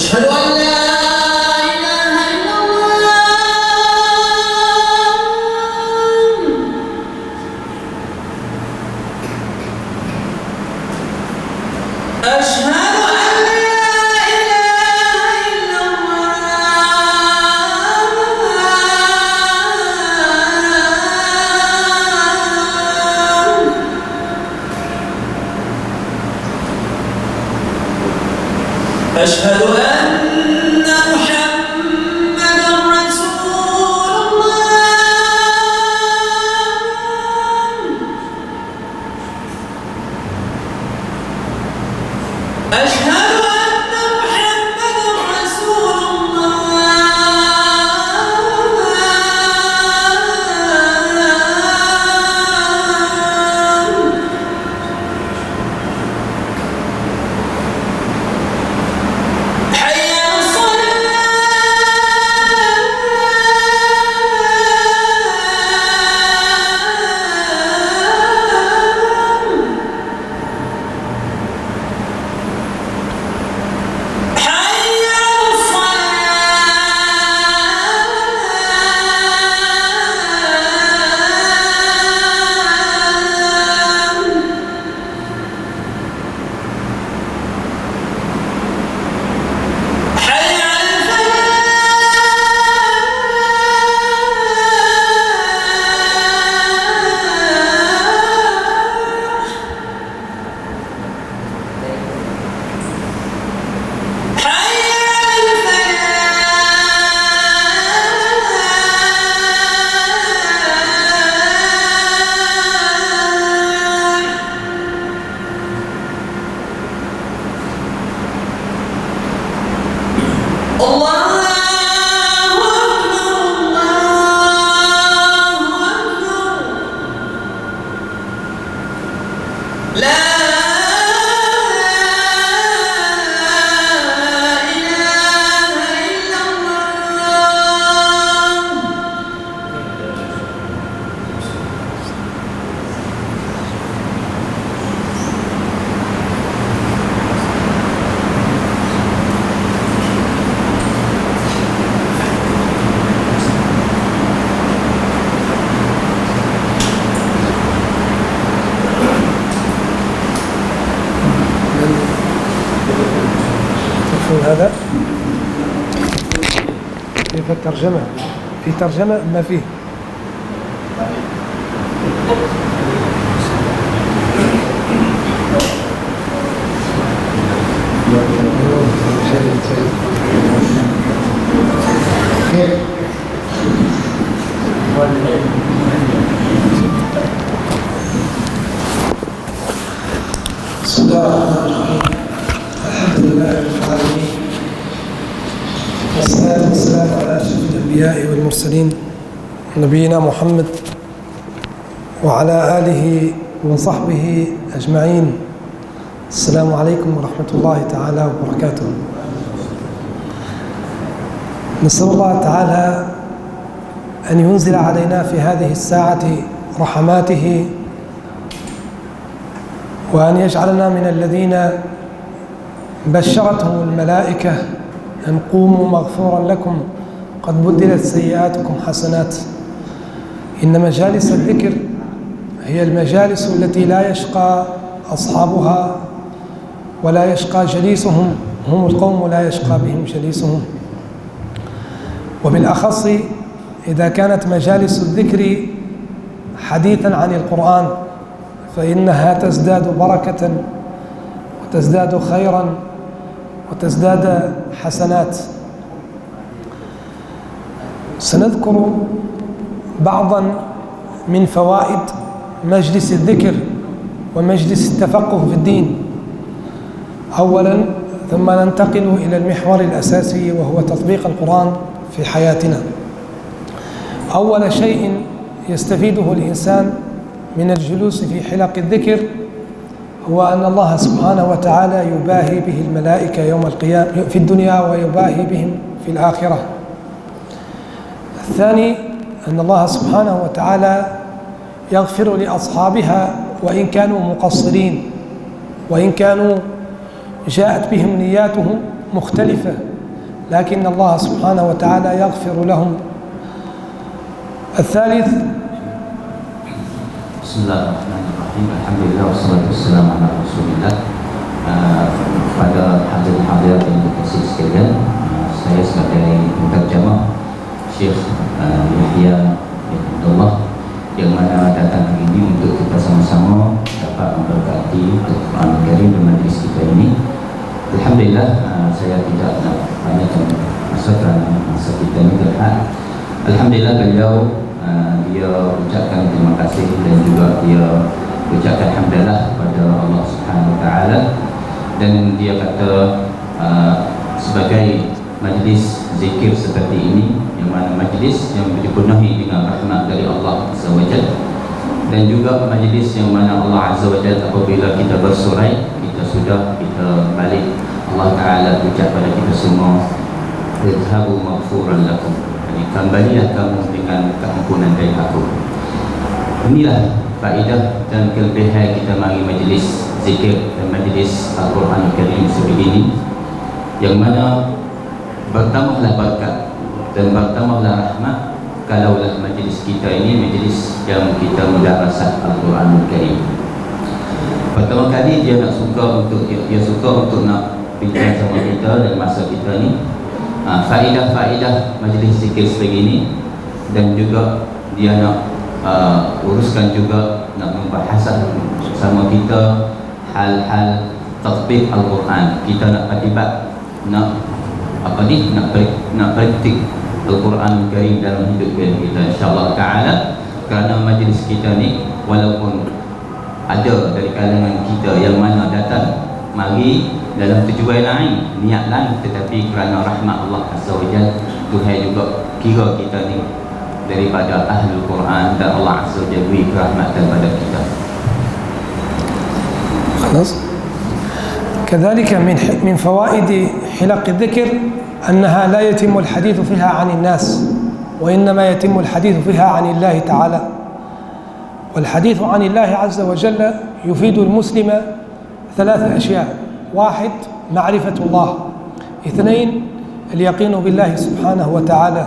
أشهد أن لا إله إلا الله أشهد أن لا إله إلا الله أشهد أن محمدًا رسول الله أشهد أن محمدًا رسول الله حي على الصلاة هذا كيف الترجمة؟ في ترجمة ما فيه؟ بسم الله الرحمن الرحيم. الحمد لله رب العالمين، والصلاة والسلام على أشرف الأنبياء والمرسلين نبينا محمد وعلى آله وصحبه أجمعين. السلام عليكم ورحمة الله تعالى وبركاته. نسأل الله تعالى أن ينزل علينا في هذه الساعة رحماته، وأن يجعلنا من الذين بشرتهم الملائكة أن قوموا مغفورا لكم قد بدلت سيئاتكم حسنات. إن مجالس الذكر هي المجالس التي لا يشقى أصحابها ولا يشقى جليسهم، هم القوم لا يشقى بهم جليسهم. وبالأخص إذا كانت مجالس الذكر حديثا عن القرآن فإنها تزداد بركة وتزداد خيرا وتزداد حسنات. سنذكر بعضا من فوائد مجلس الذكر ومجلس التفقه في الدين أولا، ثم ننتقل إلى المحور الأساسي وهو تطبيق القرآن في حياتنا. أول شيء يستفيده الإنسان من الجلوس في حلق الذكر هو أن الله سبحانه وتعالى يباهي به الملائكة يوم القيامة في الدنيا ويباهي بهم في الآخرة. الثاني أن الله سبحانه وتعالى يغفر لأصحابها وإن كانوا مقصرين، وإن كانوا جاءت بهم نياتهم مختلفة، لكن الله سبحانه وتعالى يغفر لهم. الثالث Bismillahirrahmanirrahim. Alhamdulillah wassalatu wassalamu ala Rasulillah. Kepada hadirin-hadirat yang dikasihi sekalian, saya sebagai penterjemah Syekh Yahya bin Abdullah yang mana datang hari ini untuk kita sama-sama dapat memberkati Al-Quran Al-Karim di majlis kita ini. Alhamdulillah, saya tidak nak banyakkan masa kerana masa kita ini terhad. Alhamdulillah beliau dia ucapkan terima kasih dan juga dia ucapkan hamdalah kepada Allah Subhanahu Wa Taala, dan dia kata sebagai majlis zikir seperti ini yang mana majlis yang dipenuhi dengan rahmat dari Allah Azza wa Jalla, dan juga majlis yang mana Allah Azza wa Jalla apabila kita bersurai kita balik, Allah Taala ucap pada kita semua, idhabu maghfuran lakum, kembalilah kamu dengan keampunan dari aku. Inilah faedah dan kelebihan kita mari majlis zikir dan majlis Al-Quran Al-Karim seperti ini, yang mana bertambahlah berkat dan bertambahlah rahmat kalaulah majlis kita ini majlis yang kita mudarasah Al-Quran Al-Karim. Pertama kali dia suka untuk nak bincang sama kita dan masa kita ni faedah-faedah majlis zikir sebegini, dan juga dia nak uruskan juga nak membahas sama kita hal-hal tatbik Al-Quran. Kita nak patibat, nak praktik Al-Quran Al-Karim dalam hidup kita, insyaAllah ta'ala. Kerana majlis kita ni walaupun ada dari kalangan kita yang mana datang mari dalam tujuan lain, niat lain, tetapi kerana rahmat Allah Azza wa Jalla, Tuhan juga kira kita ni daripada Ahlul Quran dan Allah Azza wa Jalla beri kerahmatan pada kita. خلاص. كذلك من فوائد حلق الذكر أنها لا يتم الحديث فيها عن الناس، وإنما يتم الحديث فيها عن الله تعالى. والحديث عن الله عز وجل يفيد المسلم ثلاث أشياء: واحد، معرفة الله; اثنين، اليقين بالله سبحانه وتعالى;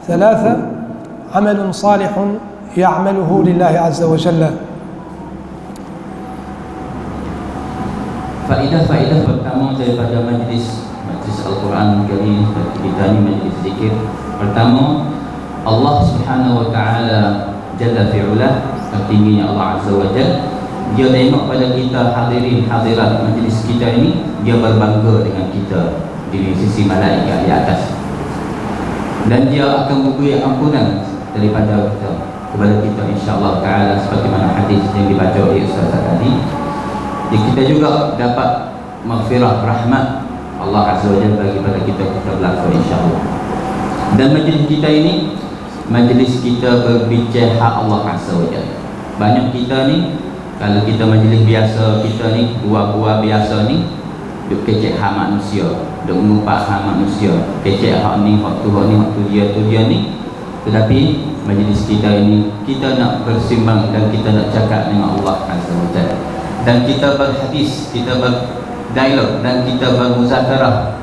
ثلاثة، عمل صالح يعمله لله عز وجل. Faedah-faedah pertama daripada majlis majlis Al-Quran Karim, kita ni majlis zikir. Pertama, Allah Subhanahu wa taala jalla fi'ulah, tingginya Allah Azza wa Jalla, dia tengok pada kita hadirin hadirat majlis kita ini, dia berbangga dengan kita di sisi malaikat di atas, dan dia akan memberi ampunan daripada kita kepada kita insya-Allah taala, sebagaimana hadis yang dibaca oleh Ustaz tadi. Kita juga dapat maghfirah, rahmat Allah Azza wa Jalla bagi pada kita berlaku insya-Allah. Dan majlis kita ini majlis kita berbicara hak Allah Azza wa Jalla. Banyak kita ni, kalau kita majlis biasa, kita ni buah-buah biasa ni duk kecek hak manusia, duk mengupak hak manusia, kecek hak ni, hak tu, hak ni, hak tu dia ni. Tetapi majlis kita ini, kita nak bersimbang dan kita nak cakap dengan Allah Azza wa Jalla, dan kita berhadis, kita berdialog, dan kita bermuzakarah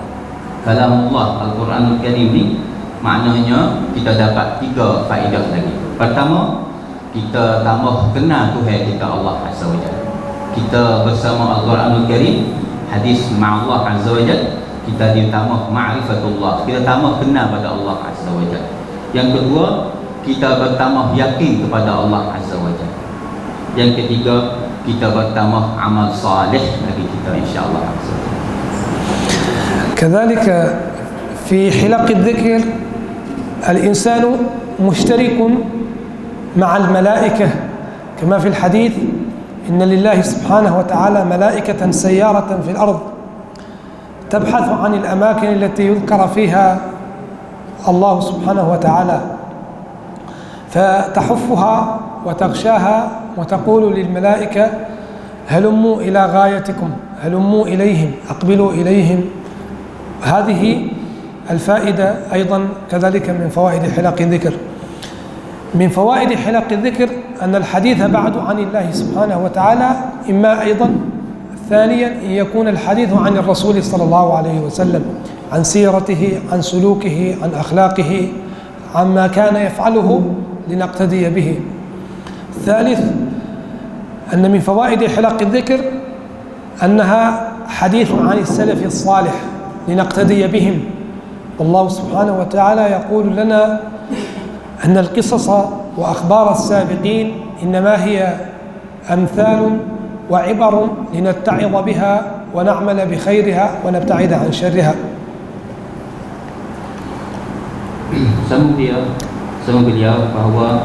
kalam Allah Al-Quranul Karim ni. Maknanya kita dapat 3 faedah lagi. Pertama, kita tambah kenal Tuhan kita Allah Azza wa Jalla. Kita bersama Al-Quranul Karim, hadis ma'allah Azza wa Jalla, kita ditambah ma'rifatullah, kita tambah kenal pada Allah Azza wa Jalla. Yang kedua, kita bertambah yakin kepada Allah Azza wa Jalla. Yang ketiga, kita bertambah amal salih bagi kita insya-Allah Azza wa Jalla. كذلك في حلق الذكر الإنسان مشترك مع الملائكة كما في الحديث إن لله سبحانه وتعالى ملائكة سيارة في الأرض تبحث عن الأماكن التي يذكر فيها الله سبحانه وتعالى، فتحفها وتغشاها وتقول للملائكة هلموا إلى غايتكم، هلموا إليهم، أقبلوا إليهم. هذه الفائدة أيضا كذلك من فوائد حلق الذكر. من فوائد حلق الذكر أن الحديث بعد عن الله سبحانه وتعالى إما أيضا ثانيا أن يكون الحديث عن الرسول صلى الله عليه وسلم، عن سيرته، عن سلوكه، عن أخلاقه، عما كان يفعله لنقتدي به. الثالث أن من فوائد حلق الذكر أنها حديث عن السلف الصالح لنقتدي بهم. والله سبحانه وتعالى يقول لنا أن القصص وأخبار السابقين إنما هي أمثال وعبر لنتعظ بها ونعمل بخيرها ونبتعد عن شرها. Sama beliau bahawa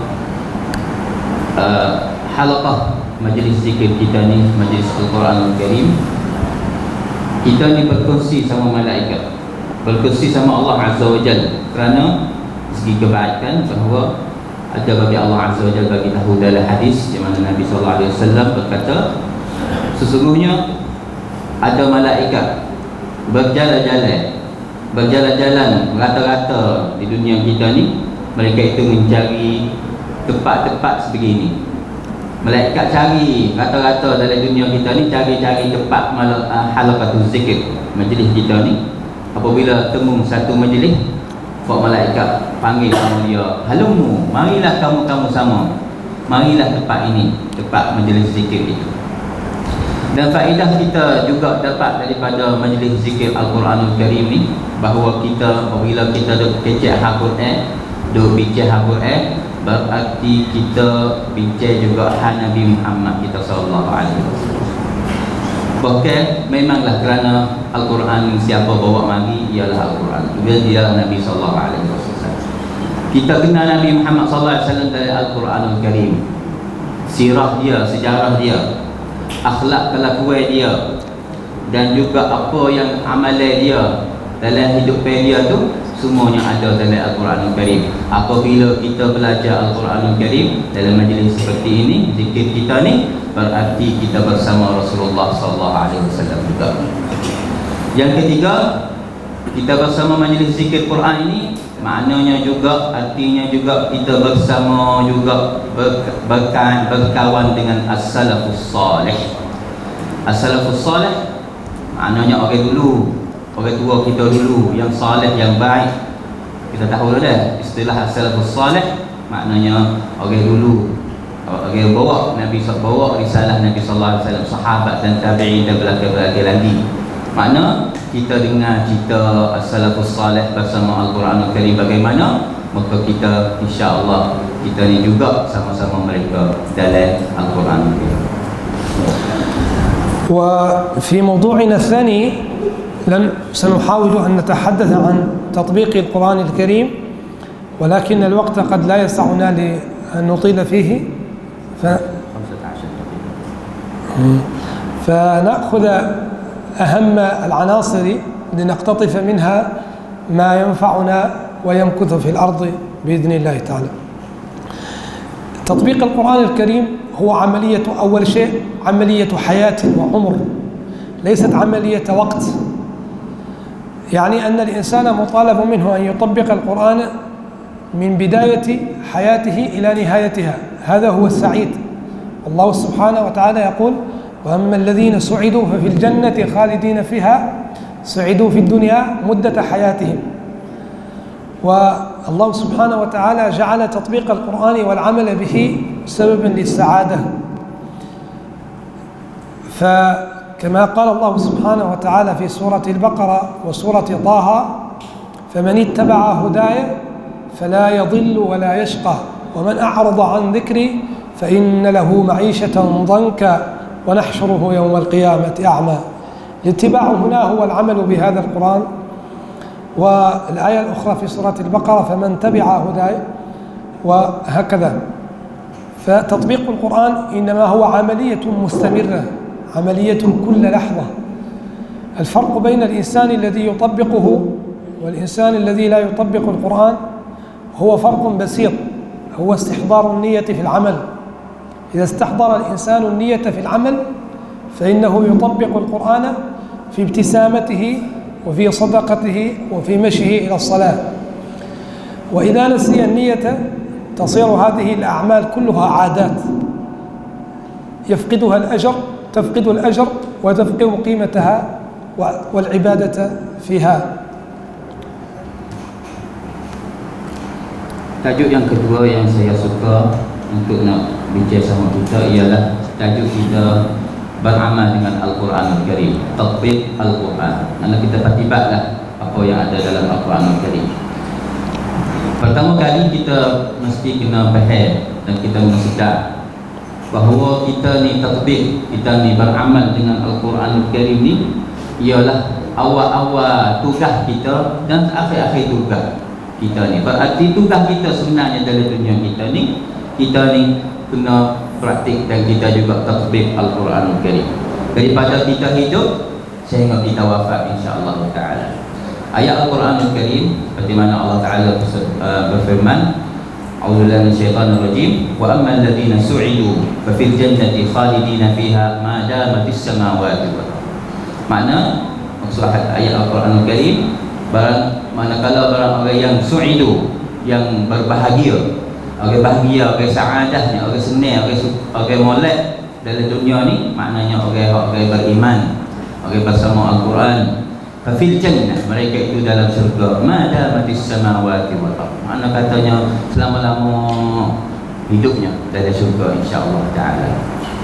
halaqah majlis zikir kita ni, majlis Al-Quranul Karim, kita ni berkongsi sama malaikat, berkongsi sama Allah Azza wa Jalla, kerana segi kebaikan bahawa ada bagi Allah Azza wa Jalla bagi tahu dalam hadis di mana Nabi sallallahu alaihi wasallam berkata, sesungguhnya ada malaikat berjalan-jalan rata-rata di dunia kita ni. Mereka itu mencari tempat-tempat sebegini. Malaikat cari rata-rata dalam dunia kita ni, cari-cari tempat halaqatul zikir, majlis kita ni. Apabila temu satu majlis, malaikat panggil sama dia, halumu, marilah kamu sama, marilah tempat ini, tempat majlis zikir itu. Dan faedah kita juga dapat daripada majlis zikir Al-Quranul Karim ni, bahawa kita apabila kita duk kecek Al-Quran, duk bincang Al-Quran, berarti kita bincang juga hak Nabi Muhammad kita sallallahu alaihi wasallam. Bahkan memanglah kerana Al-Quran siapa bawa mari ialah Al-Quran, ialah Nabi sallallahu alaihi wasallam. Kita kenal Nabi Muhammad sallallahu alaihi wasallam dari Al-Quranul Karim, sirah dia, sejarah dia, akhlak kelakuan dia, dan juga apa yang amalan dia dalam hidup dia tu, semuanya ada dalam Al-Quranul Karim. Apabila kita belajar Al-Quranul Karim dalam majlis seperti ini, zikir kita ni, berarti kita bersama Rasulullah sallallahu alaihi wasallam juga. Yang ketiga, kita bersama majlis zikir Quran ini, maknanya juga, artinya juga kita bersama juga berkawan dengan as-salafus salih. As-salafus salih maknanya orang dulu, orang tua kita dulu yang salih, yang baik. Kita tahu dah istilah as-salafus salih, maknanya orang dulu, orang bawa Nabi, bawa risalah Nabi sallallahu alaihi wasallam, sahabat dan tabi'in dan belakang-belakang lagi. Makna kita dengar cerita as-salafus salih bersama Al-Quranul Karim bagaimana, maka kita insya-Allah kita ni juga sama-sama mereka dalam Al-Quranul Karim. وفي موضوعنا الثاني سنحاول أن نتحدث عن تطبيق القرآن الكريم، ولكن الوقت قد لا يسعنا لأن نطيل فيه، فنأخذ أهم العناصر لنقتطف منها ما ينفعنا ويمكث في الأرض بإذن الله تعالى. تطبيق القرآن الكريم هو عملية، أول شيء عملية حياة وعمر، ليست عملية وقت. يعني أن الإنسان مطالب منه أن يطبق القرآن من بداية حياته إلى نهايتها، هذا هو السعيد. الله سبحانه وتعالى يقول: وأما الذين سعدوا ففي الجنة خالدين فيها سعدوا في الدنيا مدة حياتهم. والله سبحانه وتعالى جعل تطبيق القرآن والعمل به سببا للسعادة، فكما قال الله سبحانه وتعالى في سورة البقرة وسورة طه: فمن اتبع هداي فلا يضل ولا يشقى ومن أعرض عن ذكري فإن له معيشة ضنكا ونحشره يوم القيامة أعمى. الاتباع هنا هو العمل بهذا القرآن. والآية الأخرى في سورة البقرة: فمن تبع هداي، وهكذا. فتطبيق القرآن إنما هو عملية مستمرة، عملية كل لحظة. الفرق بين الإنسان الذي يطبقه والإنسان الذي لا يطبق القرآن هو فرق بسيط، هو استحضار النية في العمل. إذا استحضر الإنسان النية في العمل فإنه يطبق القرآن في ابتسامته وفي صدقته وفي مشيه إلى الصلاة. وإذا نسي النية تصير هذه الأعمال كلها عادات يفقدها الأجر، تفقد الأجر وتفقد قيمتها والعبادة فيها. Tajuk yang kedua yang saya suka untuk nak bincang sama kita ialah tajuk kita beramal dengan Al-Quranul Karim, tatbiq Al-Quran. Karena kita patibatlah apa yang ada dalam Al-Quranul Karim. Pertama kali kita mesti kena faham dan kita kena sedar bahawa kita ni tatbiq, kita ni beramal dengan Al-Quranul Karim ni ialah awal-awal tugas kita dan akhir-akhir tugas kita ni. Berarti tugas kita sebenarnya dalam dunia kita ni kena praktik dan kita juga tatbiq Al-Quranul Karim daripada kita hidup sehingga kita wafat insya-Allah taala. Ayat Al-Quranul Karim seperti mana Allah Taala berfirman: A'udzubillahi minasyaitonir rajim, wa ammal ladzina su'idu fa fil jannati khalidina fiha ma damatis samawati wal ardh. Makna maksud ayat Al-Quranul Karim, manakala orang yang su'idu, yang berbahagia, orang bahagia, orang saadahnya, orang senang, orang molek dalam dunia ni, maknanya orang beriman, orang bersama Al-Quran. Fafil jannah, mereka itu dalam syurga, ma damatis samawati wal ardh. Makna katanya selama-lama hidupnya dalam syurga insya-Allah taala.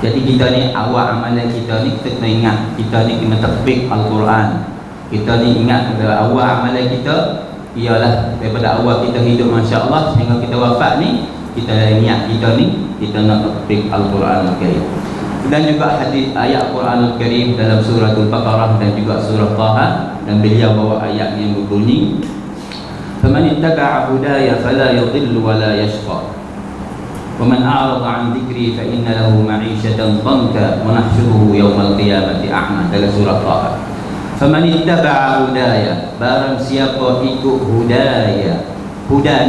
Jadi kita ni awal amalan kita ni kita kena ingat, kita ni kena tatbiq Al-Quran. Kita ni ingat awal amalan kita ialah daripada awal kita hidup masya-Allah sehingga kita wafat ni, kita ingat kita ni kita nak tatbiq Al-Quranul Karim. Dan juga hadis ayat Al-Quranul Karim dalam surah Al-Baqarah dan juga surah Taha, dan beliau bawa ayat yang berbunyi: "Faman ittaba'a hudaya fala yadhillu wa la yashqa. Wa man a'rada 'an dhikri fa inna lahu ma'ishatan dhanka wa nahsyuruhu yawmal qiyamati a'ma." Dalam surah Taha. Faman ittaba'a hudaya, barang siapa ikut hudaya. Hudaya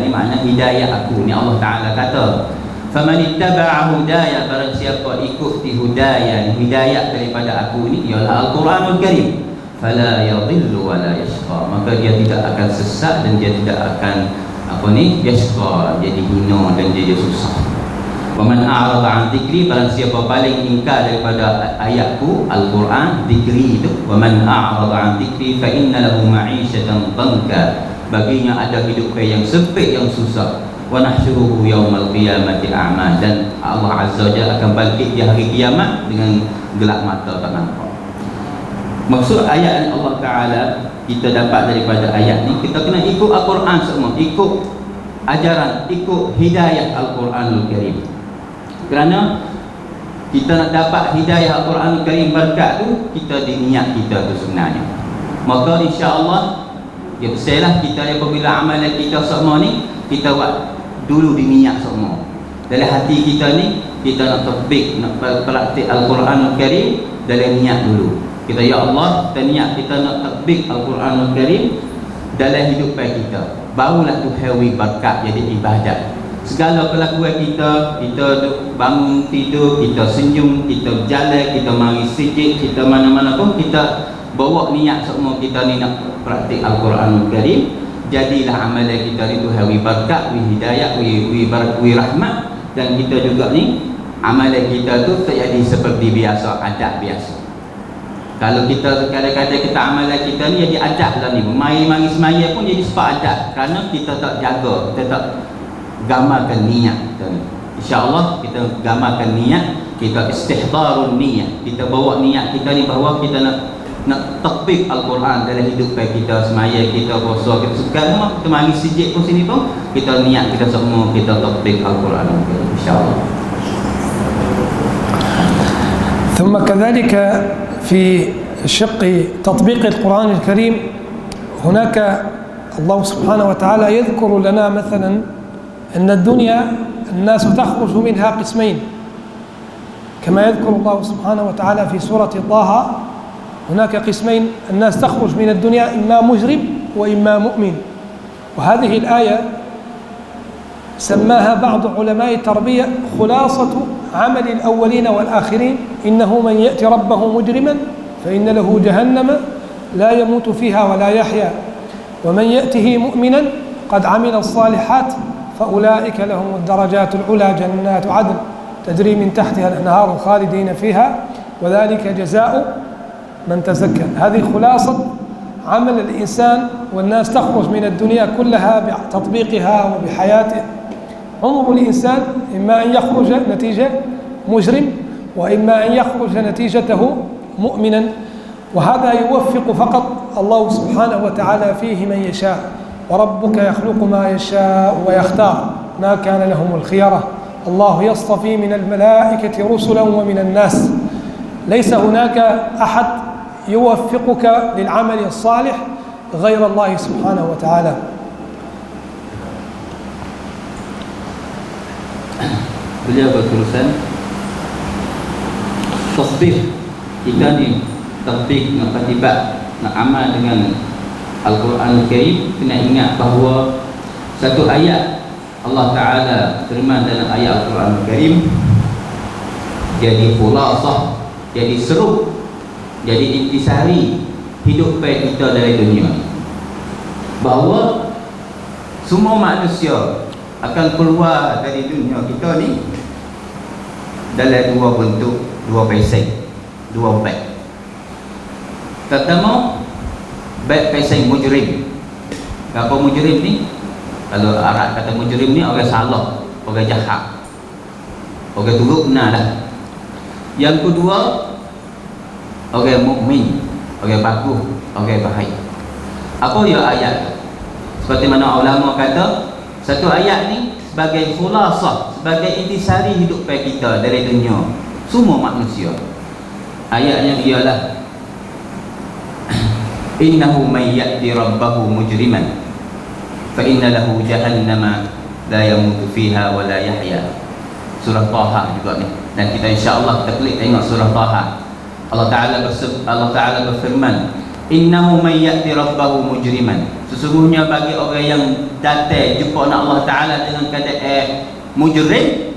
ni makna hidayah aku ni, Allah Taala kata. Faman ittaba'a hudaya, barang siapa ikut di hudaya, hidayah daripada aku ni ialah Al-Quranul Karim, fala yadhillu wa la yashqa, maka dia tidak akan sesat dan dia tidak akan yashqa, jadi hina dan dia susah. Wa man a'rada 'an dzikri, barang siapa paling ingkar daripada ayatku Al-Quran, zikri itu, wa man a'rada 'an dzikri fa inna lahu ma'ishatan dhanka, baginya ada hidup yang sempit, yang susah. Wa nahsyuruhu yaumal qiyamati a'ma, dan Allah Azza wa Jalla akan bangkit di hari kiamat dengan gelap mata, tak nampak. Maksud ayat Allah Ta'ala kita dapat daripada ayat ni, kita kena ikut Al-Quran semua, ikut ajaran, ikut hidayah Al-Quranul Karim. Kerana kita nak dapat hidayah Al-Quranul Karim berkat tu, kita di niat kita tu sebenarnya. Maka insya-Allah ya bersihlah kita apabila amalan kita semua ni kita buat dulu di niat semua. Dalam hati kita ni kita nak tatbik, nak praktik Al-Quranul Karim dalam niat dulu. Kita ya Allah, kita niat kita nak tatbik Al-Quranul Karim dalam hidupan kita. Barulah tu hawi berkat jadi ibadat. Segala kelakuan kita bangun tidur, kita senyum, kita berjalan, kita mari sujud, kita mana-mana pun kita bawa niat semua kita ni nak praktik Al-Quranul Karim. Jadilah amalan kita ni tu hawi berkat, wi hidayah, wi rahmat, dan kita juga ni amalan kita tu tak jadi seperti biasa, adat biasa. Kalau kita kadang-kadang kita amalan kita ni jadi adat lah ni, mari semaya pun jadi sebab adat, kerana kita tak jaga, kita tak gamalkan niat kita ni. InsyaAllah kita gamalkan niat, kita istihdarun niat, kita bawa niat kita ni bahawa kita nak tatbik Al-Quran dalam hidupan kita, semaya kita, puasa kita, sekarang kita mari sijik pun sini pun kita niat kita semua kita tatbik Al-Quran insyaAllah. ثم كذلك في شق تطبيق القرآن الكريم هناك الله سبحانه وتعالى يذكر لنا مثلا أن الدنيا الناس تخرج منها قسمين، كما يذكر الله سبحانه وتعالى في سورة طه هناك قسمين الناس تخرج من الدنيا إما مجرم وإما مؤمن. وهذه الآية سماها بعض علماء التربية خلاصة عمل الأولين والآخرين، إنه من يأتي ربه مجرما فإن له جهنم لا يموت فيها ولا يحيا، ومن يأته مؤمنا قد عمل الصالحات فأولئك لهم الدرجات العلى جنات عدن تجري من تحتها الأنهار خالدين فيها وذلك جزاء من تزكى. هذه خلاصة عمل الإنسان، والناس تخرج من الدنيا كلها بتطبيقها وبحياته. عمر الإنسان إما أن يخرج نتيجة مجرم وإما أن يخرج نتيجته مؤمنا، وهذا يوفق فقط الله سبحانه وتعالى فيه من يشاء، وربك يخلق ما يشاء ويختار ما كان لهم الخيرة. الله يصطفي من الملائكة رسلا ومن الناس، ليس هناك أحد يوفقك للعمل الصالح غير الله سبحانه وتعالى. Beliau berterusan, tasbih kita ni tatbik, nak patibat, nak amal dengan Al-Quran Al-Karim, kena ingat bahawa satu ayat Allah Ta'ala firman dalam ayat Al-Quran Al-Karim jadi khulasah, jadi serup, jadi intisari hidup baik kita dari dunia ni, bahawa semua manusia akan keluar dari dunia kita ni dalam dua bentuk, dua peseng, dua beg. Pertama, beg peseng mujrim. Apa mujrim ni? Kalau Arab kata mujrim ni orang salah, orang jahat, orang turut benar dah. Yang kedua, orang mukmin, orang bagus, orang baik. Apa ya ayat? Seperti mana ulama kata, satu ayat ni sebagai khulasah, sebagai intisari hidup kita dari dunia semua manusia. Ayatnya ialah innahu may ya'ti rabbahu mujriman fa inna lahu jahannama la yamutu fiha wa la yahya. Surah Taha juga ni, dan kita insya-Allah kita klik tengok surah Taha. Allah Taala berfirman, innahu may ya'ti rabbahu mujriman, sesungguhnya bagi orang yang datang jumpa Allah Taala dengan keadaan mujrim,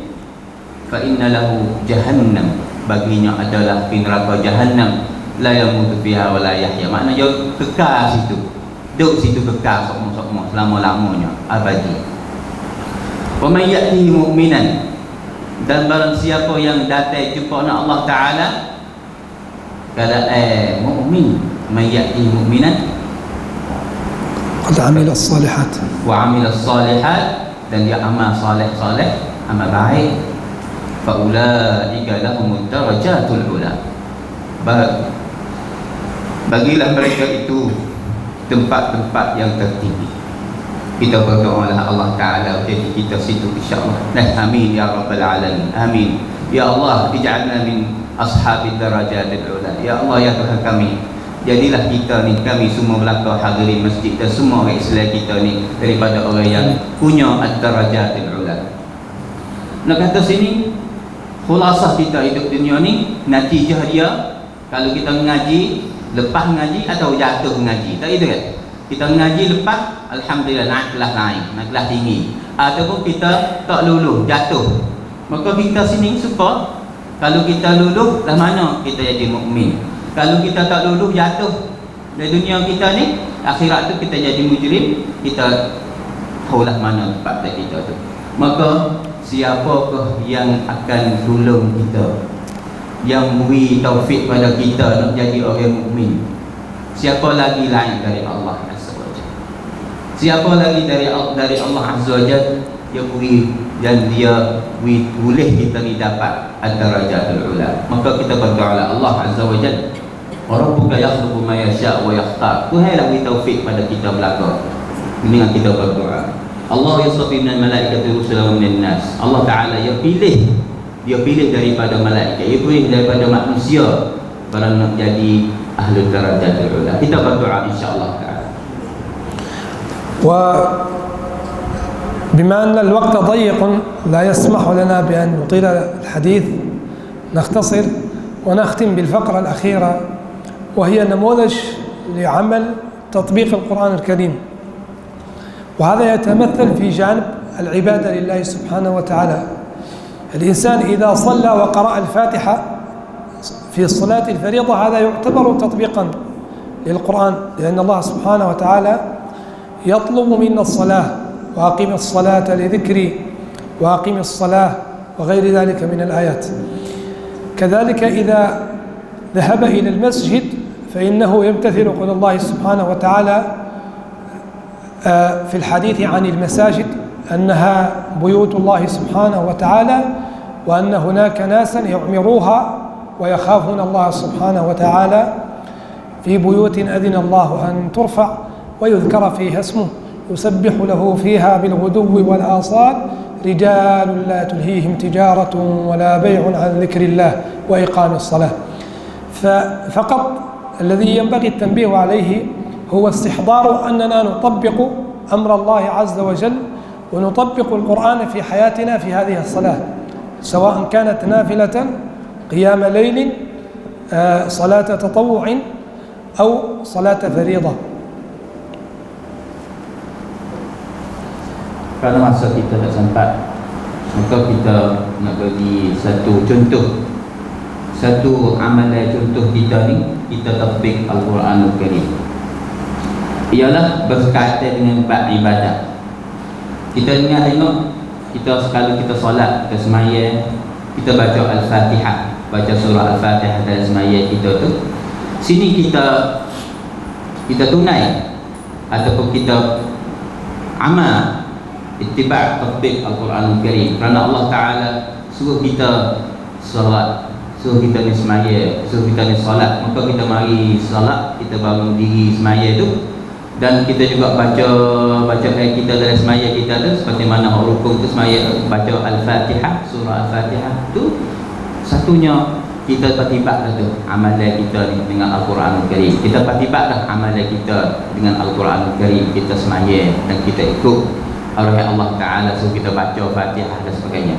fa inna lahu jahannam, baginya adalah neraka jahannam, la yamutu fiha wa la yahya, maknanya kekal situ, duduk situ kekal semua selama-lamanya, abadi. Wa may ya'tihi mu'minan, dan barang siapa yang datang jumpa Allah Taala keadaan mukmin, may ya'tihi mu'minan قد عمل الصالحات وعمل الصالحات, dan dia amal saleh-saleh, amal baik, faulaika lahumud darajatul ula, Bagilah mereka itu tempat-tempat yang tertinggi. Kita berdoalah Allah Ta'ala jadi kita situ insyaAllah. Amin ya Rabbal Alamin. Amin. Ya Allah, ij'alna min ashabi darajatil ula. Ya Allah, ya Tuhan kami, jadilah kita ni, kami semua belakang hadirin masjid dan semua orang Islam kita ni daripada orang yang punya ad-darajatil ula. Nak kata sini, khulasah kita hidup dunia ni, natijah dia kalau kita mengaji, lepas mengaji atau jatuh mengaji, tak itu kan? Kita mengaji lepas, alhamdulillah naik kelas naik, naik kelas tinggi. Ataupun kita tak luluh, jatuh. Maka kita sini suka kalau kita luluh, dah mana kita jadi mukmin. Kalau kita tak luluh, jatuh. Di dunia kita ni, akhirat tu kita jadi mujrim, kita taulah mana tempat kita tu. Maka siapakah yang akan tolong kita, yang beri taufik pada kita nak jadi orang mukmin? Siapa lagi lain dari Allah Azza wa Jalla? Siapa lagi dari Allah Azza wa Jalla yang beri dan dia boleh kita ni dapat ad-darajatul ula? Maka kita berdoa Allah Azza wa Jalla, wa rabbuka yakhluqu ma yasha' wa yakhtar. Tuhan lah beri taufik pada kita belaka dengan kita berdoa. Allah yastafi minal malaikati rusulan wa minan nas. Allah Ta'ala dia pilih daripada malaikat, dia pilih daripada manusia para nak jadi ahlul darajatul ula. Kita berdoa insya-Allah Ta'ala. وبما أن الوقت ضيق لا يسمح لنا بأن نطيل الحديث، نختصر ونختم بالفقرة الأخيرة، وهي نموذج لعمل تطبيق القرآن الكريم. وهذا يتمثل في جانب العبادة لله سبحانه وتعالى. الإنسان إذا صلى وقرأ الفاتحة في الصلاة الفريضة هذا يعتبر تطبيقا للقرآن، لأن الله سبحانه وتعالى يطلب منا الصلاة، وأقيم الصلاة لذكري وأقيم الصلاة وغير ذلك من الآيات. كذلك إذا ذهب إلى المسجد فإنه يمتثل قول الله سبحانه وتعالى في الحديث عن المساجد أنها بيوت الله سبحانه وتعالى، وأن هناك ناسا يعمروها ويخافون الله سبحانه وتعالى في بيوت أذن الله أن ترفع ويذكر فيها اسمه يسبح له فيها بالغدو والآصال رجال لا تلهيهم تجارة ولا بيع عن ذكر الله وإقام الصلاة. فقط الذي ينبغي التنبيه عليه هو استحضار أننا نطبق أمر الله عز وجل ونطبق القرآن في حياتنا في هذه الصلاة، سواء كانت نافلة قيام ليل، صلاة تطوع، أو صلاة فريضة. Kerana masa kita tak sempat, maka kita nak bagi satu contoh, satu amalan contoh kita ni, kita tatbik Al-Quranul Karim. Ialah berkaitan dengan bab ibadah. Kita dengar tengok, kita sekali kita solat, kita semaya, kita baca Al-Fatihah, baca surah Al-Fatihah dalam semaya kita tu. Sini kita tunai ataupun kita amal ittiba' tatbik Al-Quranul Karim. Kerana Allah Ta'ala suruh kita solat, suruh kita ni semaya, suruh kita ni solat, maka kita mari solat, kita bangun diri semaya tu, dan kita juga baca ayat kita dalam semaya kita tu, seperti mana rukun tu semaya baca Al-Fatihah, surah Al-Fatihah tu, satunya kita patibak dah tu amalan kita ni dengan Al-Quranul Karim. Kita patibak dah amalan kita dengan Al-Quranul Karim, kita semaya dan kita ikut arahan Allah Ta'ala, suruh kita baca Fatihah dan sebagainya.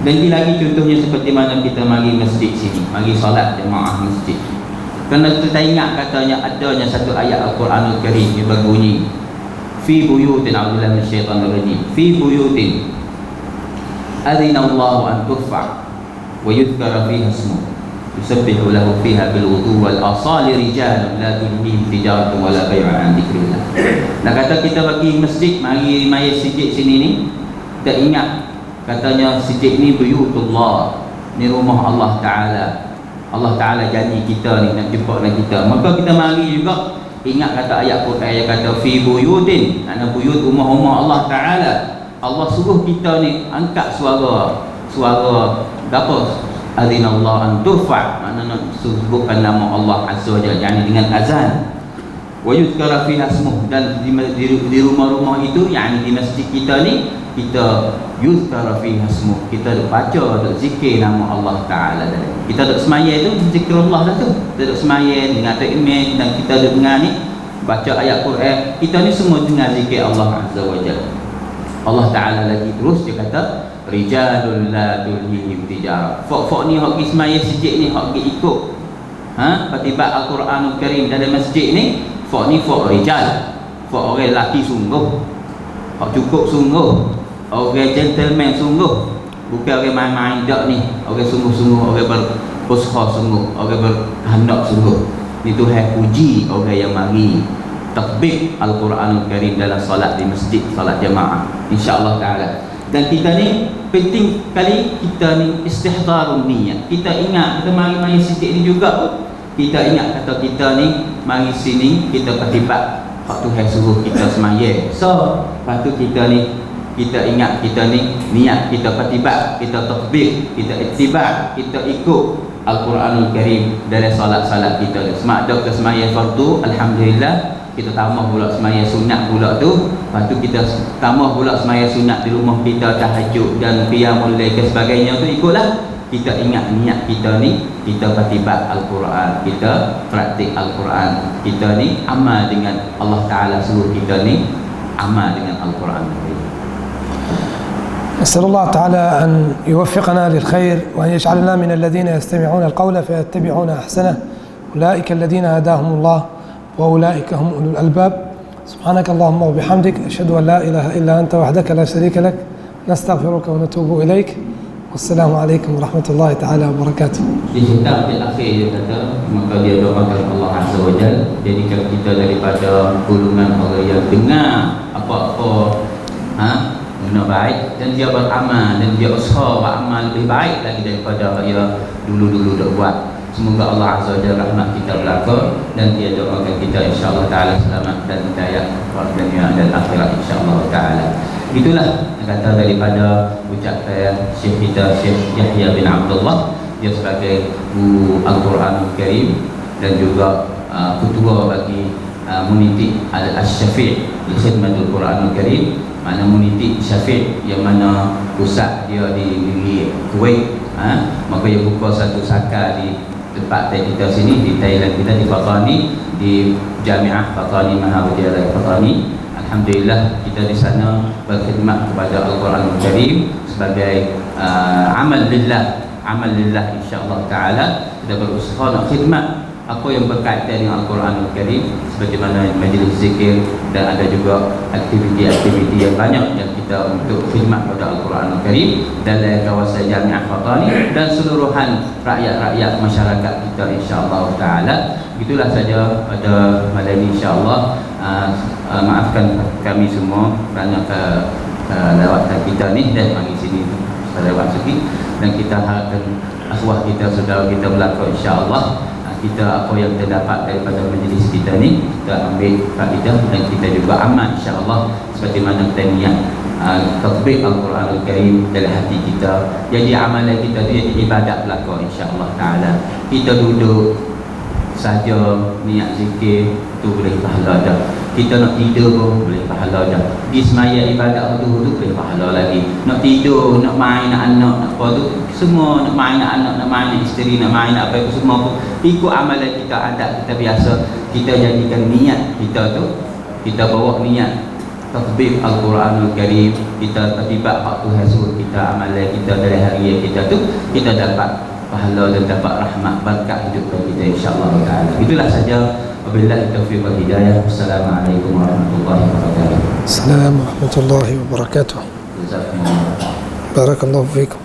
Dan lagi contohnya seperti mana kita mari masjid sini, mari solat jemaah masjid. Kerana kita ingat katanya adanya satu ayat Al-Quranul Karim yang berbunyi, fi buyutin, a'udzubillahi minasyaitanir rajim, fi buyutin adzinallahu an turfa' wa yudhkara fiha ismuhu yusabbihu lahu fiha bil ghudwi wal asali rijalun la tulhihim tijaratun wala bay'un an dzikrillah. Nak kata kita bagi masjid, mari masjid sini ni, kita ingat katanya masjid ni buyutullah, ni rumah Allah Ta'ala. Allah Ta'ala janji kita ni nak jumpa dengan kita, maka kita mari juga ingat kata ayat Quran yang kata fi buyutin, makna buyut rumah-rumah Allah Ta'ala. Allah suruh kita ni angkat suara apa? adzinallahu an turfa, maknanya sebutkan nama Allah Azza wa Jalla, yakni dengan azan. Wa yuzkara fiha ismuh, dan di rumah-rumah itu, yakni di masjid kita ni, kita yuzkara fiha ismuh, kita duk baca, duk zikir nama Allah Taala. Kita duk semaya itu zikrullah dah tu. Kita duk semaya dengan takmir, dan kita duk dengar ni baca ayat Quran, kita ni semua dengar zikir Allah Azza wa Jalla. Allah Taala lagi terus dia kata rijalul la tulhihim tijarah. Fok ni hok pergi semaya sejid ni, hok pergi ikut patibat Al-Quranul Karim dalam masjid ni, fok ni fok rijal, fok orang lelaki sungguh, fok cukup sungguh, orang gentleman sungguh, bukan orang main-main dak ni, orang sungguh-sungguh, orang berusaha sungguh, orang berkehendak sungguh. Itu Tuhan puji orang yang mari tatbik Al-Quranul Karim dalam solat di masjid, solat jemaah, insya-Allah taala. Dan kita ni penting kali kita ni istihdharun niat. Kita ingat, kita mari sikit ni juga, kita ingat kata kita ni mari sini kita patibat hak Tuhan suruh kita semaya. So, lepas tu kita ni kita ingat kita ni niat kita patibat, kita tatbik, kita ittiba, kita ikut Al-Quranul Karim dalam solat-solat kita ni. Semak ke semaya fardu, alhamdulillah, kita tambah pula semaya sunat pula tu. Lepas tu kita tambah pula semaya sunat di rumah kita, tahajud dan qiyamul lail dan sebagainya tu, ikutlah. Kita ingat niat kita ni, kita patibat Al-Quran, kita praktik Al-Quran, kita ni amal dengan Allah Ta'ala suruh kita ni amal dengan Al-Quran. نسأل الله تعالى أن يوفقنا للخير وأن يجعلنا من الذين يستمعون القول فيتبعون أحسنه، أولئك الذين هداهم الله وأولئك هم أولو الألباب. سبحانك اللهم وبحمدك، أشهد أن لا إله إلا أنت وحدك لا شريك لك، نستغفرك ونتوب إليك، والسلام عليكم ورحمة الله تعالى وبركاته. Di kitab di akhir dia kata, maka dia doakan Allah Azza wa Jalla, jadikan kita daripada golongan orang yang dengar apa-apa guna baik, dan dia beramal, dan dia usaha beramal lebih baik lagi daripada yang dulu-dulu dah buat. Semoga Allah Azza wa Jalla rahmat kita belaka, dan dia doakan kita insya-Allah taala selamat dan hidayah pada dunia dan akhirat insya-Allah taala. Itulah kata daripada ucapan Syekh kita, Syekh Yahya bin Abdullah, dia sebagai guru Al-Quranul Karim dan juga ketua bagi Muniti Al-Syafi' di khidmatul Quranul Karim. Mana Muniti Syafi' yang mana pusat dia di Kuwait, maka dia buka satu saka di tempat kita sini di Thailand kita, di Fatani, di Jamiah Fatani, Mahawidyalaya Fatani. Alhamdulillah kita di sana berkhidmat kepada Al-Quranul Karim sebagai amal lillah insya-Allah taala. Kita berusaha nak khidmat apa yang berkaitan dengan Al-Quranul Karim, sebagaimana majlis zikir, dan ada juga aktiviti-aktiviti yang banyak yang kita untuk khidmat pada Al-Quranul Karim dalam kawasan Jamiah Fatani dan seluruhan rakyat-rakyat masyarakat kita insya-Allah taala. Itulah saja pada malam ini insya-Allah. Maafkan kami semua kerana lewatan kita ni dan mari sini lewat sikit, dan kita harapkan akhwah kita, saudara kita belaka insya-Allah. Kita apa yang terdapat daripada majlis kita ni kita ambil faedah dan kita juga amal insya-Allah sebagaimana kita niat tatbik Al-Quranul Karim dalam hati kita. Jadi amalan kita tu jadi ibadat belaka insya-Allah taala. Kita duduk saja niat zikir tu boleh pahala dah. Kita nak tidur pun boleh pahala dah. Pergi semaya ibadat tu boleh pahala lagi. Nak tidur, nak main, nak anak, nak apa tu semua, nak main, nak anak, nak main, nak isteri, nak main, nak apa semua pun ikut amalan kita, adat kita biasa. Kita jadikan niat kita tu, kita bawa niat tatbik Al-Quranul Karim, kita terlibat hak Tuhan suruh kita, amalan kita dari hari kita tu, kita dapat pahala dan dapat rahmat berkat hidup kita insya-Allah taala. Itulah saja, wabillahi taufiq wal hidayah. Assalamualaikum warahmatullahi wabarakatuh. السلام ورحمة الله وبركاته. Jazakumullah. بارك الله فيكم.